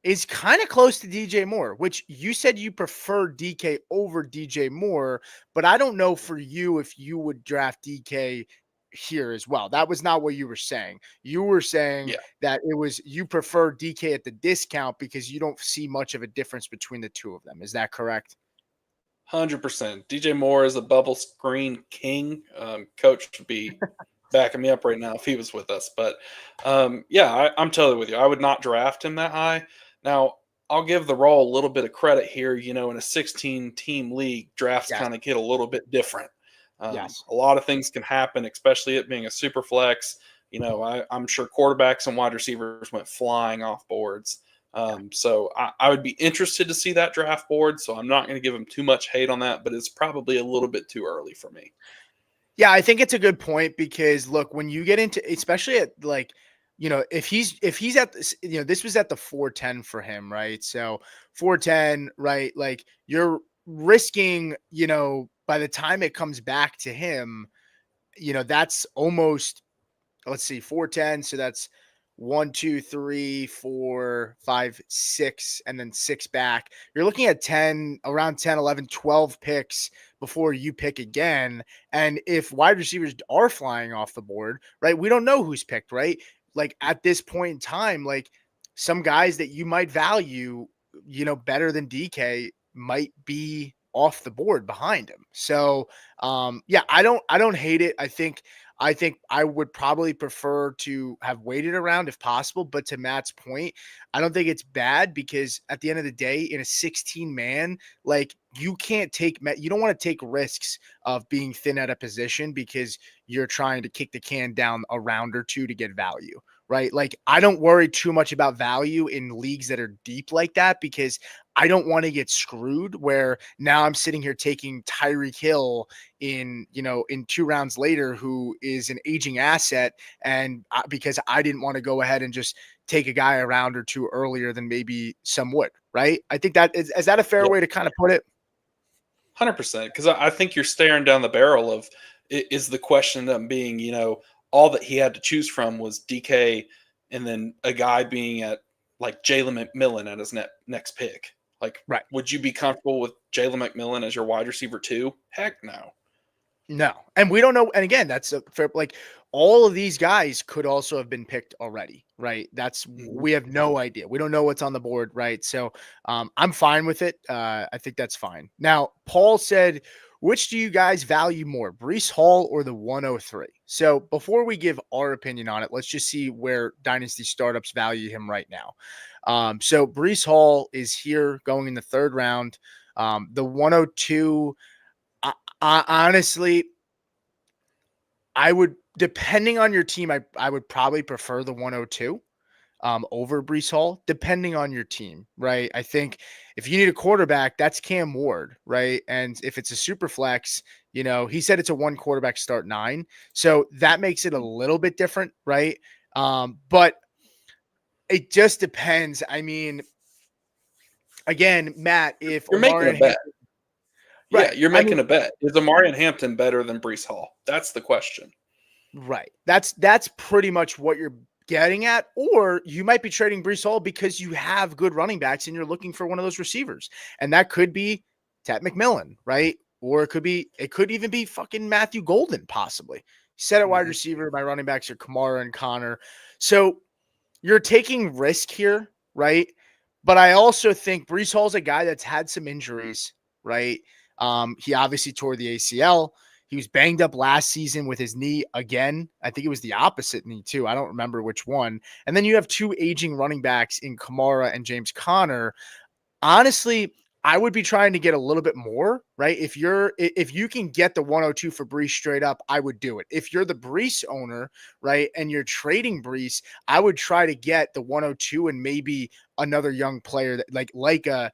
is kind of close to DJ Moore, which you said you prefer DK over DJ Moore, but I don't know for you if you would draft DK here as well. That was not what you were saying. You were saying Yeah, that it was you prefer DK at the discount because you don't see much of a difference between the two of them. Is that correct? 100%. DJ Moore is a bubble screen king. Coach would be backing me up right now if he was with us. But yeah, I'm totally with you. I would not draft him that high. Now, I'll give the role a little bit of credit here. You know, in a 16 team league, drafts Yes. kind of get a little bit different. Yes. A lot of things can happen, especially it being a super flex. You know, I'm sure quarterbacks and wide receivers went flying off boards. So I would be interested to see that draft board. So I'm not going to give him too much hate on that, but it's probably a little bit too early for me. Yeah, I think it's a good point because look, when you get into, especially at like, if he's at this, this was at the 410 for him, right? So 410, right? Like you're risking, by the time it comes back to him, that's almost, let's see, 410. So that's 1, 2, 3, 4, 5, 6, and then 6 back. You're looking at 10, around 10, 11, 12 picks before you pick again. And if wide receivers are flying off the board, right, we don't know who's picked, right? Like at this point in time, like some guys that you might value, better than DK might be off the board behind him. So, yeah, I don't hate it. I think I would probably prefer to have waited around if possible. But to Matt's point, I don't think it's bad because at the end of the day, in a 16 man, like you don't want to take risks of being thin at a position because you're trying to kick the can down a round or two to get value. Right. Like I don't worry too much about value in leagues that are deep like that because I don't want to get screwed where now I'm sitting here taking Tyreek Hill in 2 rounds later, who is an aging asset. And because I didn't want to go ahead and just take a guy a round or two earlier than maybe some would, right? I think that is that a fair Yeah, way to kind of put it? 100%. Because I think you're staring down the barrel of is the question of being, you know, all that he had to choose from was DK and then a guy being at like Jalen McMillan at his next pick. Like, Right. would you be comfortable with Jalen McMillan as your wide receiver too? Heck no. No. And we don't know. And again, that's a fair, like all of these guys could also have been picked already, right? Mhm. We have no idea. We don't know what's on the board, right? So I'm fine with it. I think that's fine. Now, Paul said, which do you guys value more, Brees Hall or the 103? So before we give our opinion on it, let's just see where Dynasty startups value him right now. So Brees Hall is here going in the 3rd round. The 102, honestly, I would, depending on your team, I would probably prefer the 102 over Brees Hall, depending on your team, right? I think if you need a quarterback, that's Cam Ward, right? And if it's a super flex, he said it's a 1 quarterback start 9. So that makes it a little bit different, right? But it just depends. I mean, again, Matt, if You're making Omar a and bet. Yeah, right. you're I mean, making a bet. Is Amari Hampton better than Brees Hall? That's the question. right. That's pretty much what you're getting at. Or you might be trading Brees Hall because you have good running backs and you're looking for one of those receivers. And that could be Tat McMillan, right? Or it could even be fucking Matthew Golden, possibly. Set at wide Mhm. receiver. My running backs are Kamara and Connor. So you're taking risk here, right? But I also think Brees Hall's a guy that's had some injuries, right? He obviously tore the ACL. He was banged up last season with his knee again. I think it was the opposite knee too. I don't remember which one. And then you have 2 aging running backs in Kamara and James Conner. Honestly, I would be trying to get a little bit more, right? If you can get the 102 for Brees straight up, I would do it. If you're the Brees owner, right, and you're trading Brees, I would try to get the 102 and maybe another young player that like a,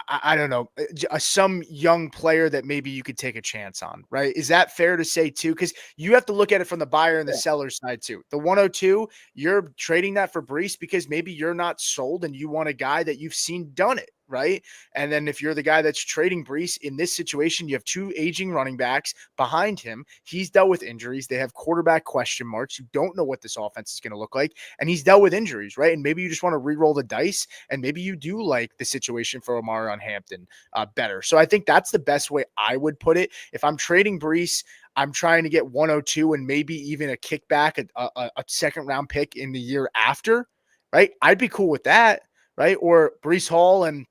I don't know, some young player that maybe you could take a chance on, right? Is that fair to say too? Because you have to look at it from the buyer and the Yeah. seller side too. The 102, you're trading that for Brees because maybe you're not sold and you want a guy that you've seen done it, right? And then if you're the guy that's trading Brees in this situation, you have two aging running backs behind him. He's dealt with injuries. They have quarterback question marks. You don't know what this offense is going to look like. And he's dealt with injuries, right? And maybe you just want to re-roll the dice, and maybe you do like the situation for Omarion Hampton better. So I think that's the best way I would put it. If I'm trading Brees, I'm trying to get 102 and maybe even a kickback, a second round pick in the year after, right? I'd be cool with that, right? Or Brees Hall and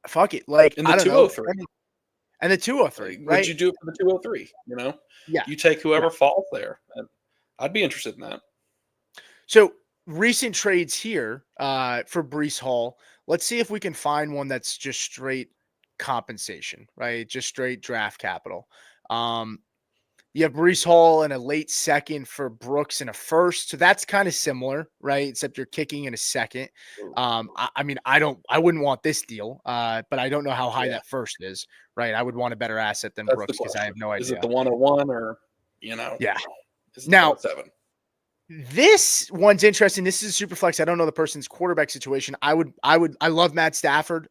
fuck it, like In the I don't know, 203. and the 203, Would right? you do it for the 203? Yeah, You take whoever yeah. falls there. I'd be interested in that. So recent trades here for Brees Hall. Let's see if we can find one that's just straight compensation, right? Just straight draft capital. You have Brees Hall in a late second for Brooks in a first. So that's kind of similar, right? Except you're kicking in a second. I mean, I wouldn't want this deal, but I don't know how high Yeah. that first is, right? I would want a better asset than That's Brooks the because I have question. no Is it idea. the 101 or, Yeah. is it Now, the 107? this one's interesting. This is a super flex. I don't know the person's quarterback situation. I love Matt Stafford,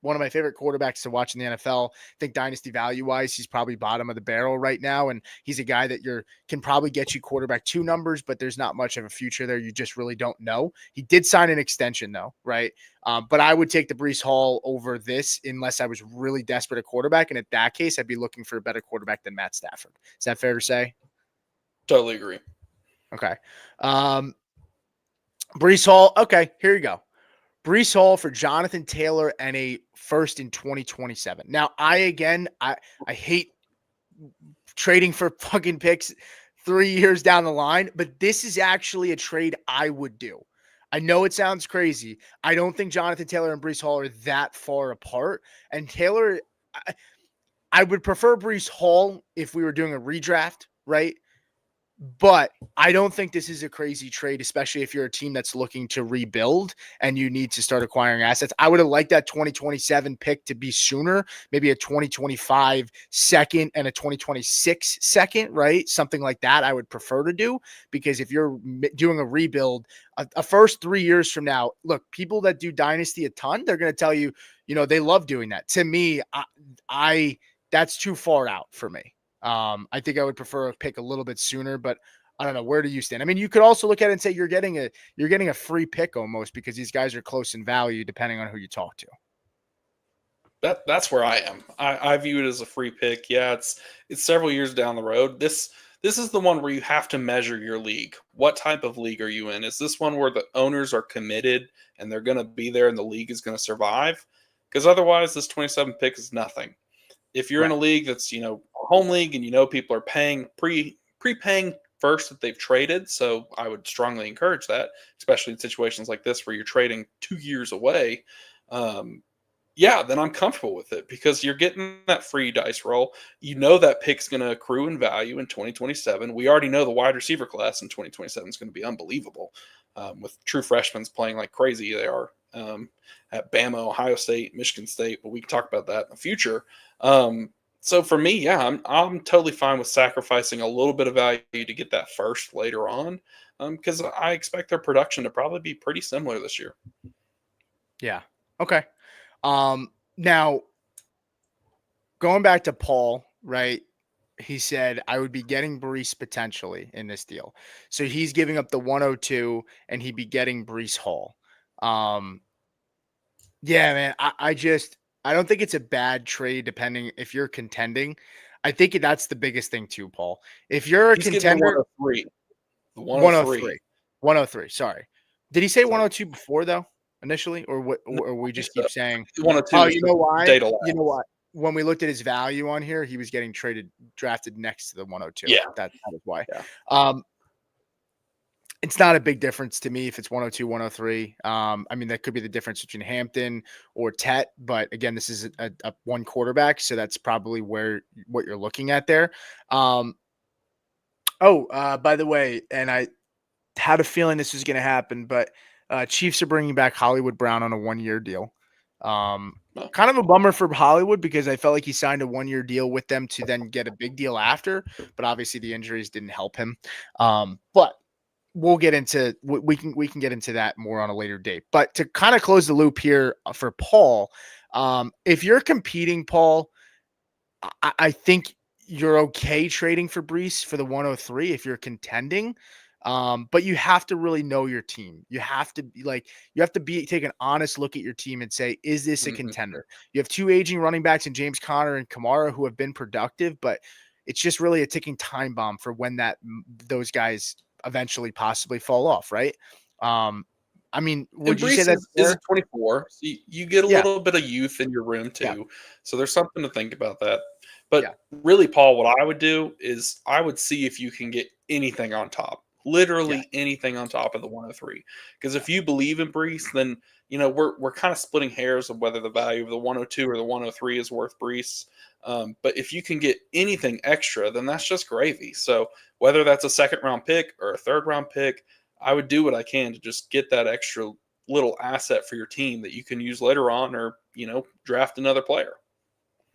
one of my favorite quarterbacks to watch in the NFL. I think dynasty value wise, he's probably bottom of the barrel right now. And he's a guy that can probably get you quarterback 2 numbers, but there's not much of a future there. You just really don't know. He did sign an extension though, right? But I would take the Brees Hall over this unless I was really desperate at quarterback. And at that case, I'd be looking for a better quarterback than Matt Stafford. Is that fair to say? Totally agree. Okay. Brees Hall. Okay, here you go. Brees Hall for Jonathan Taylor and a first in 2027. Now, I hate trading for fucking picks 3 years down the line, but this is actually a trade I would do. I know it sounds crazy. I don't think Jonathan Taylor and Brees Hall are that far apart. And Taylor, I would prefer Brees Hall if we were doing a redraft, right? But I don't think this is a crazy trade, especially if you're a team that's looking to rebuild and you need to start acquiring assets. I would have liked that 2027 pick to be sooner, maybe a 2025 second and a 2026 second, right? Something like that I would prefer to do, because if you're doing a rebuild, a first 3 years from now, look, people that do Dynasty a ton, they're going to tell you, they love doing that. To me, I that's too far out for me. I think I would prefer a pick a little bit sooner, but I don't know. Where do you stand? I mean, you could also look at it and say you're getting a free pick almost, because these guys are close in value depending on who you talk to. That's where I am. I view it as a free pick. Yeah, it's several years down the road. This is the one where you have to measure your league. What type of league are you in? Is this one where the owners are committed and they're going to be there and the league is going to survive? Because otherwise, this 27 pick is nothing. If you're in a league that's, a home league and people are paying prepaying first that they've traded, so I would strongly encourage that, especially in situations like this where you're trading 2 years away. Then I'm comfortable with it because you're getting that free dice roll. That pick's going to accrue in value in 2027. We already know the wide receiver class in 2027 is going to be unbelievable, with true freshmen playing like crazy. They are at Bama, Ohio State, Michigan State, but we can talk about that in the future. So for me, I'm totally fine with sacrificing a little bit of value to get that first later on, because I expect their production to probably be pretty similar this year. Yeah. Okay. Now going back to Paul, right? He said I would be getting Brees potentially in this deal. So he's giving up the 102 and he'd be getting Brees Hall. Yeah, man. I don't think it's a bad trade depending if you're contending. I think that's the biggest thing too, Paul. If you're a contender, the 103. 103. Sorry. Did he say 102 before though? Initially, or what? Or we just keep saying 102. Oh, you know why? Data You know what? When we looked at his value on here, he was getting drafted next to the 102. Yeah, that is why. Yeah. It's not a big difference to me if it's 102, 103. I mean, that could be the difference between Hampton or Tet, but again, this is a one quarterback, so that's probably what you're looking at there. By the way, and I had a feeling this was going to happen, but Chiefs are bringing back Hollywood Brown on a 1-year deal. Kind of a bummer for Hollywood because I felt like he signed a 1-year deal with them to then get a big deal after, but obviously the injuries didn't help him. But we'll get into we can get into that more on a later date. But to kind of close the loop here for Paul, if you're competing, Paul, I think you're okay trading for Brees for the 103 if you're contending. But you have to really know your team. You have to take an honest look at your team and say, is this a contender? You have two aging running backs in James Conner and Kamara who have been productive, but it's just really a ticking time bomb for when those guys eventually possibly fall off, right? I mean, would you say Brees that's is fair? a 24, so you get a Yeah, little bit of youth in your room yeah, too. So there's something to think about that. yeah, But really, Paul, what I would do is I would see if you can get anything on top, yeah, literally anything on top of the 103. Because yeah, if you believe in Brees, then we're kind of splitting hairs of whether the value of the 102 or the 103 is worth Brees. But if you can get anything extra, then that's just gravy. So whether that's a second round pick or a third round pick, I would do what I can to just get that extra little asset for your team that you can use later on, or draft another player.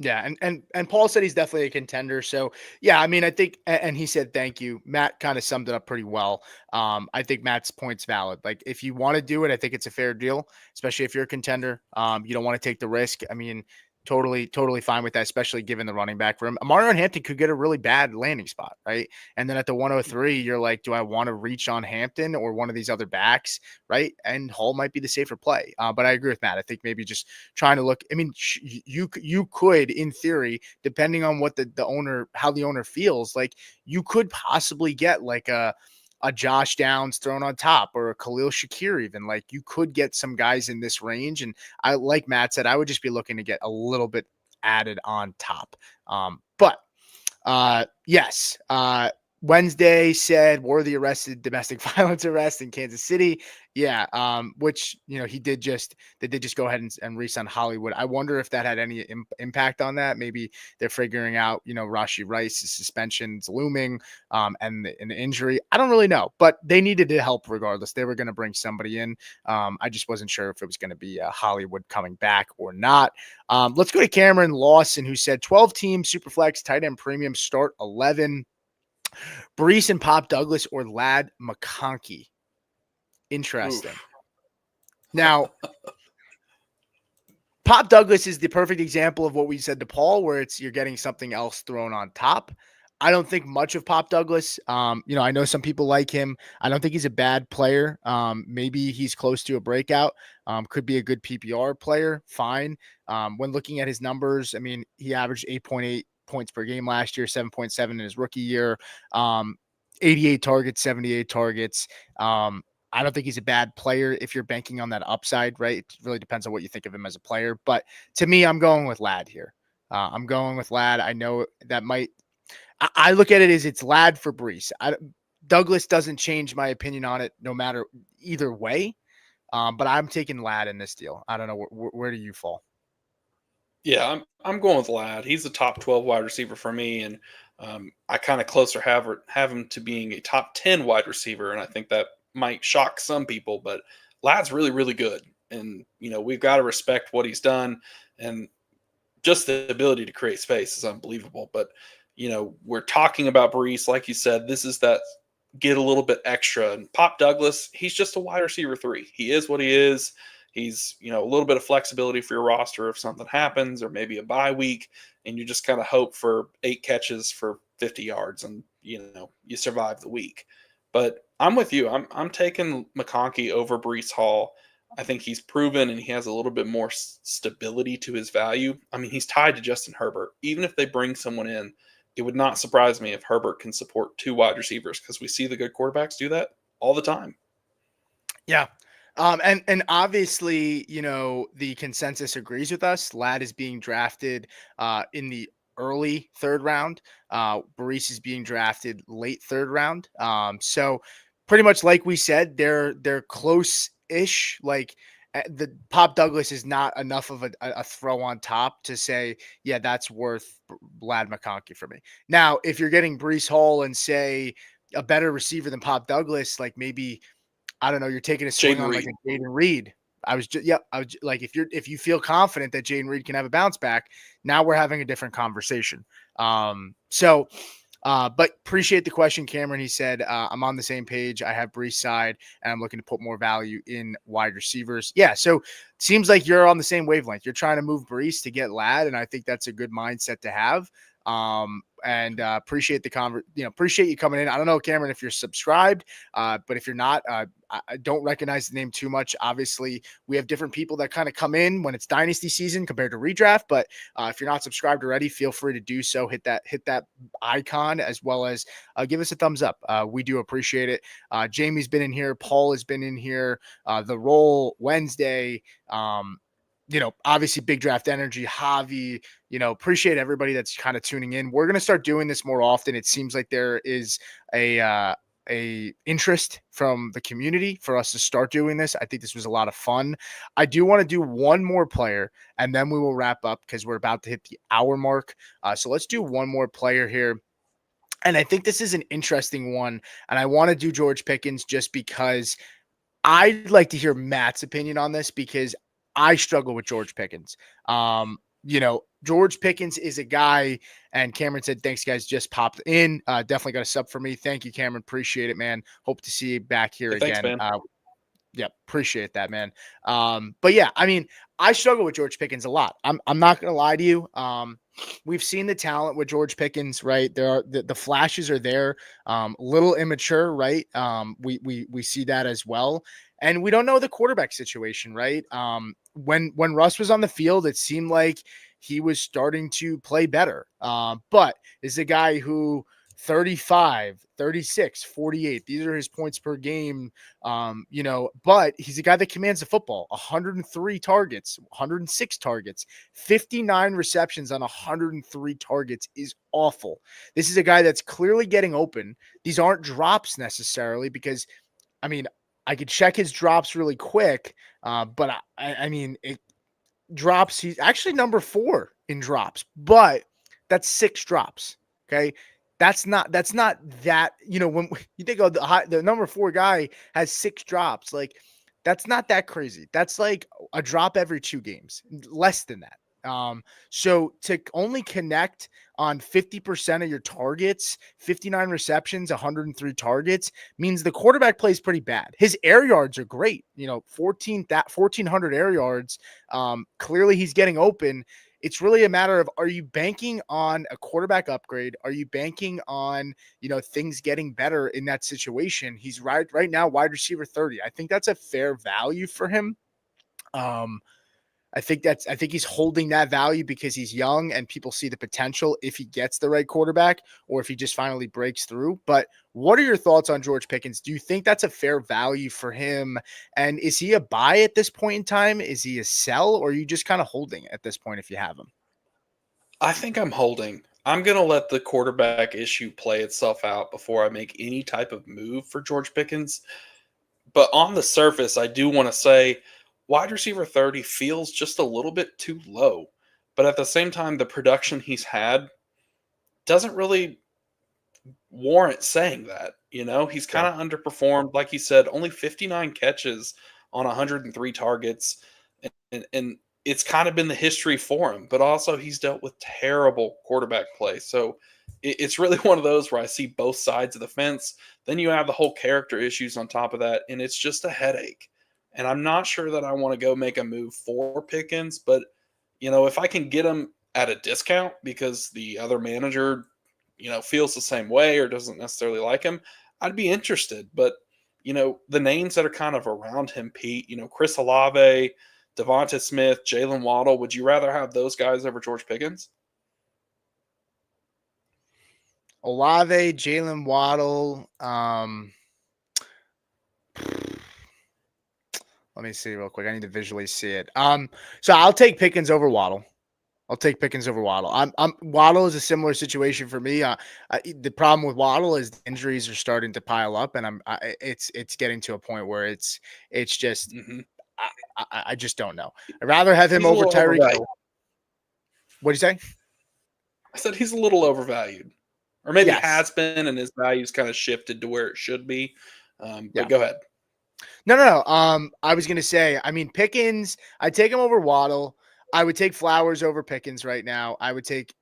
yeah. And Paul said he's definitely a contender. So yeah, I mean, I think, and he said thank you. Matt kind of summed it up pretty well. I think Matt's point's valid. Like if you want to do it, I think it's a fair deal, especially if you're a contender. You don't want to take the risk. I mean, totally fine with that, especially given the running back room. Amari Hampton could get a really bad landing spot, right? And then at the 103, you're like, do I want to reach on Hampton or one of these other backs, right? And Hall might be the safer play. But I agree with Matt. I think maybe just trying to look. I mean, you could, in theory, depending on what the owner, how the owner feels, like you could possibly get like a Josh Downs thrown on top or a Khalil Shakir even. Like you could get some guys in this range. And I, like Matt said, I would just be looking to get a little bit added on top. But yes, Wednesday said Worthy arrested domestic violence arrest in Kansas City. Yeah, which they did just go ahead and re-sign Hollywood. I wonder if that had any impact on that. Maybe they're figuring out, Rashee Rice's suspension's looming, and the injury. I don't really know, but they needed to help regardless. They were going to bring somebody in. I just wasn't sure if it was going to be Hollywood coming back or not. Let's go to Cameron Lawson, who said 12 team Superflex tight end premium start 11. Brees and Pop Douglas or Lad McConkey. Interesting. Oof. Now, Pop Douglas is the perfect example of what we said to Paul, where you're getting something else thrown on top. I don't think much of Pop Douglas. I know some people like him. I don't think he's a bad player. Maybe he's close to a breakout. Could be a good PPR player. Fine. When looking at his numbers, I mean, he averaged 8.8 points per game last year, 7.7 in his rookie year, 88 targets, 78 targets. I don't think he's a bad player if you're banking on that upside, right? It really depends on what you think of him as a player. But to me, I'm going with Lad here. I'm going with Lad. I know that I look at it as it's Lad for Brees. Douglas doesn't change my opinion on it no matter either way. But I'm taking Lad in this deal. I don't know. Where do you fall? Yeah, I'm going with Lad. He's a top 12 wide receiver for me, and I kind of closer have him to being a top 10 wide receiver, and I think that might shock some people, but Lad's really, really good, and we've got to respect what he's done, and just the ability to create space is unbelievable. But we're talking about Brees, like you said, this is that get a little bit extra, and Pop Douglas, he's just a wide receiver 3. He is what he is. He's, a little bit of flexibility for your roster if something happens, or maybe a bye week, and you just kind of hope for 8 catches for 50 yards and, you survive the week. But I'm with you. I'm taking McConkey over Brees Hall. I think he's proven and he has a little bit more stability to his value. I mean, he's tied to Justin Herbert. Even if they bring someone in, it would not surprise me if Herbert can support 2 wide receivers, because we see the good quarterbacks do that all the time. Yeah. And obviously, the consensus agrees with us. Lad is being drafted in the early 3rd round. Brees is being drafted late 3rd round. So pretty much like we said, they're close-ish. Like the Pop Douglas is not enough of a throw on top to say, yeah, that's worth Lad McConkey for me. Now, if you're getting Brees Hall and say a better receiver than Pop Douglas, like maybe, I don't know, you're taking a swing Jaden on Reed. like a Jaden Reed. I was like, if you feel confident that Jaden Reed can have a bounce back, now we're having a different conversation. So But appreciate the question, Cameron. He said, I'm on the same page. I have Brees side, and I'm looking to put more value in wide receivers. Yeah, so it seems like you're on the same wavelength. You're trying to move Brees to get Lad, and I think that's a good mindset to have. And appreciate the appreciate you coming in. I don't know, Cameron, if you're subscribed, but if you're not, I don't recognize the name too much. Obviously, we have different people that kind of come in when it's dynasty season compared to redraft. But if you're not subscribed already, feel free to do so. Hit that icon, as well as give us a thumbs up. We do appreciate it. Jamie's been in here. Paul has been in here. The Roll Wednesday. Obviously big draft energy, Javi, appreciate everybody that's kind of tuning in. We're going to start doing this more often. It seems like there is a interest from the community for us to start doing this. I think this was a lot of fun. I do want to do one more player, and then we will wrap up because we're about to hit the hour mark. So let's do one more player here. And I think this is an interesting one. And I want to do George Pickens just because I'd like to hear Matt's opinion on this, because I struggle with George Pickens. George Pickens is a guy, and Cameron said, thanks, guys, just popped in. Definitely got a sub for me. Thank you, Cameron. Appreciate it, man. Hope to see you back here again. Thanks, man. Yeah, appreciate that, man. But yeah, I mean, I struggle with George Pickens a lot. I'm not gonna lie to you. We've seen the talent with George Pickens, right? There are the flashes are there. Little immature, right? We see that as well. And we don't know the quarterback situation, right? When Russ was on the field, it seemed like he was starting to play better. But is a guy who 35, 36, 48. These are his points per game. But he's a guy that commands the football. 103 targets, 106 targets, 59 receptions on 103 targets is awful. This is a guy that's clearly getting open. These aren't drops necessarily, because, I mean, I could check his drops really quick, but I mean, it drops. He's actually number 4 in drops, but that's 6 drops. Okay. That's not that, when you think of the number 4 guy has 6 drops, like that's not that crazy. That's like a drop every 2 games, less than that. So to only connect on 50% of your targets, 59 receptions, 103 targets means the quarterback plays pretty bad. His air yards are great, 1,400 air yards. Clearly he's getting open. It's really a matter of, are you banking on a quarterback upgrade? Are you banking on, things getting better in that situation? He's right now wide receiver 30. I think that's a fair value for him. I think he's holding that value because he's young and people see the potential if he gets the right quarterback, or if he just finally breaks through. But what are your thoughts on George Pickens? Do you think that's a fair value for him? And is he a buy at this point in time? Is he a sell, or are you just kind of holding at this point if you have him? I think I'm holding. I'm going to let the quarterback issue play itself out before I make any type of move for George Pickens. But on the surface, I do want to say wide receiver 30 feels just a little bit too low. But at the same time, the production he's had doesn't really warrant saying that. He's kind of underperformed. Like he said, only 59 catches on 103 targets. And it's kind of been the history for him. But also he's dealt with terrible quarterback play. So it's really one of those where I see both sides of the fence. Then you have the whole character issues on top of that, and it's just a headache. And I'm not sure that I want to go make a move for Pickens, but if I can get him at a discount because the other manager, feels the same way or doesn't necessarily like him, I'd be interested. But the names that are kind of around him, Pete, Chris Olave, Devonta Smith, Jalen Waddle, would you rather have those guys over George Pickens? Olave, Jalen Waddle. Let me see real quick. I need to visually see it. So I'll take Pickens over Waddle. Waddle is a similar situation for me. The problem with Waddle is the injuries are starting to pile up, and it's getting to a point where it's just I just don't know. I'd rather have him over Tyreek Hill. What do you say? I said he's a little overvalued, or maybe has been, and his value's kind of shifted to where it should be. But go ahead. No. I was gonna say, I mean, Pickens, I'd take him over Waddle. I would take Flowers over Pickens right now. I would take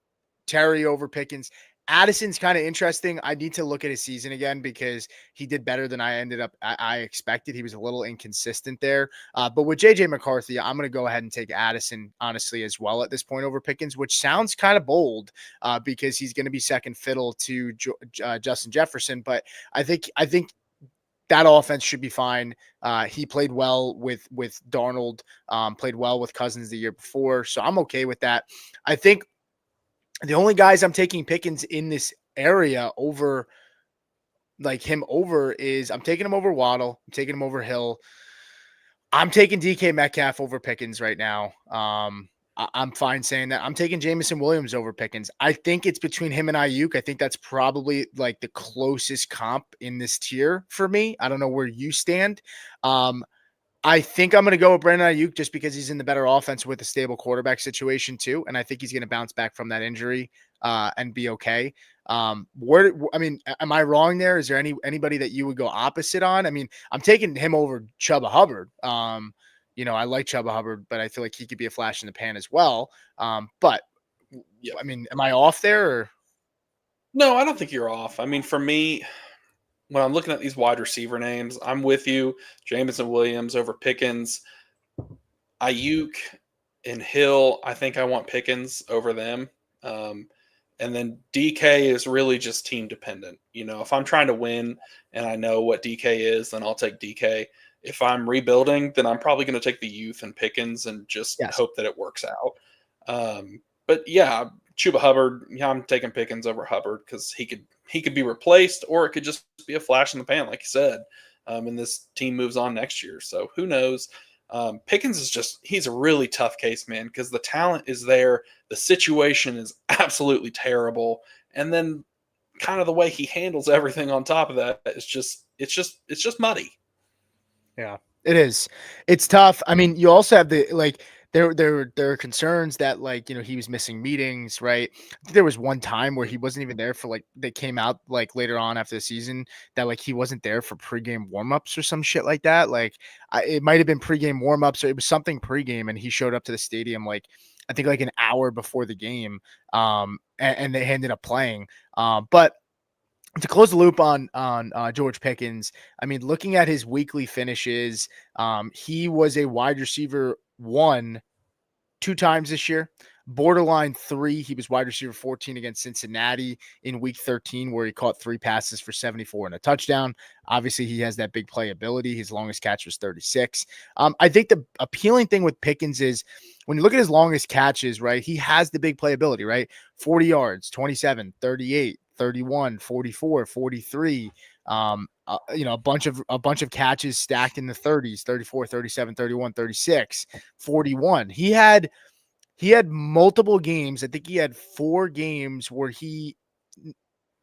Terry over Pickens. Addison's kind of interesting. I need to look at his season again because he did better than I expected. He was a little inconsistent there. But with JJ McCarthy, I'm going to go ahead and take Addison, honestly, as well at this point over Pickens, which sounds kind of bold because he's going to be second fiddle to Justin Jefferson. But I think that offense should be fine. He played well with Darnold, played well with Cousins the year before. So I'm okay with that. I think the only guys I'm taking Pickens in this area over is I'm taking him over Waddle. I'm taking him over Hill. I'm taking DK Metcalf over Pickens right now. I'm fine saying that. I'm taking Jameson Williams over Pickens. I think it's between him and Ayuk. I think that's probably like the closest comp in this tier for me. I don't know where you stand. I think I'm going to go with Brandon Ayuk just because he's in the better offense with a stable quarterback situation too. And I think he's going to bounce back from that injury and be okay. Am I wrong there? Is there anybody that you would go opposite on? I mean, I'm taking him over Chuba Hubbard. I like Chuba Hubbard, but I feel like he could be a flash in the pan as well. But yeah, I mean, am I off there? Or? No, I don't think you're off. I mean, for me, when I'm looking at these wide receiver names, I'm with you. Jameson Williams over Pickens. Ayuk and Hill, I think I want Pickens over them. And then DK is really just team dependent. If I'm trying to win and I know what DK is, then I'll take DK. If I'm rebuilding, then I'm probably going to take the youth and Pickens and just hope that it works out. But yeah, Chuba Hubbard, I'm taking Pickens over Hubbard because he could be replaced, or it could just be a flash in the pan, like you said. And this team moves on next year, so who knows? Pickens he's a really tough case, man, because the talent is there, the situation is absolutely terrible, and then kind of the way he handles everything on top of that is it's just muddy. Yeah, it is. It's tough. I mean, you also have there are concerns that he was missing meetings, right? I think there was one time where he wasn't even there for they came out later on after the season that he wasn't there for pregame warmups or some shit like that. It might have been pregame warmups or it was something pregame, and he showed up to the stadium I think an hour before the game, and they ended up playing. But to close the loop on George Pickens, I mean, looking at his weekly finishes, he was a wide receiver 1 2 times this year. Borderline 3. He was wide receiver 14 against Cincinnati in week 13, where he caught 3 passes for 74 and a touchdown. Obviously, he has that big playability. His longest catch was 36. I think the appealing thing with Pickens is when you look at his longest catches, right, he has the big playability, right? 40 yards, 27, 38, 31, 44, 43. A bunch of catches stacked in the 30s, 34, 37, 31, 36, 41. He had multiple games. I think he had 4 games where he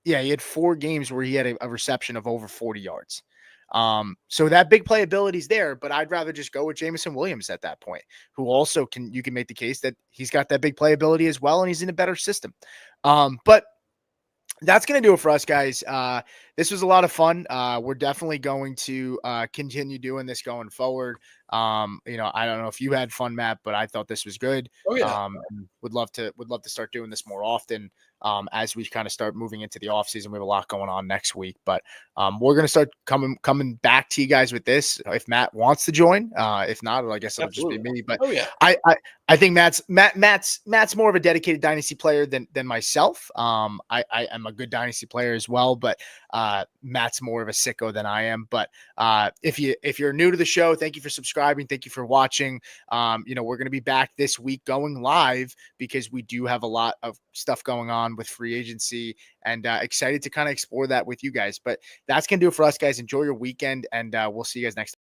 had 4 games where he had a reception of over 40 yards. So that big playability is there, but I'd rather just go with Jameson Williams at that point, who also you can make the case that he's got that big playability as well, and he's in a better system. But that's going to do it for us, guys. This was a lot of fun. We're definitely going to continue doing this going forward. I don't know if you had fun, Matt, but I thought this was good. Oh yeah. And would love to start doing this more often as we kind of start moving into the off season. We have a lot going on next week, but we're going to start coming back to you guys with this if Matt wants to join. If not, I guess it'll just be me. But I think Matt's more of a dedicated dynasty player than myself. I am a good dynasty player as well, but Matt's more of a sicko than I am. But if you're new to the show, thank you for subscribing. Thank you for watching. We're going to be back this week going live because we do have a lot of stuff going on with free agency, and excited to kind of explore that with you guys. But that's going to do it for us, guys. Enjoy your weekend, and we'll see you guys next time.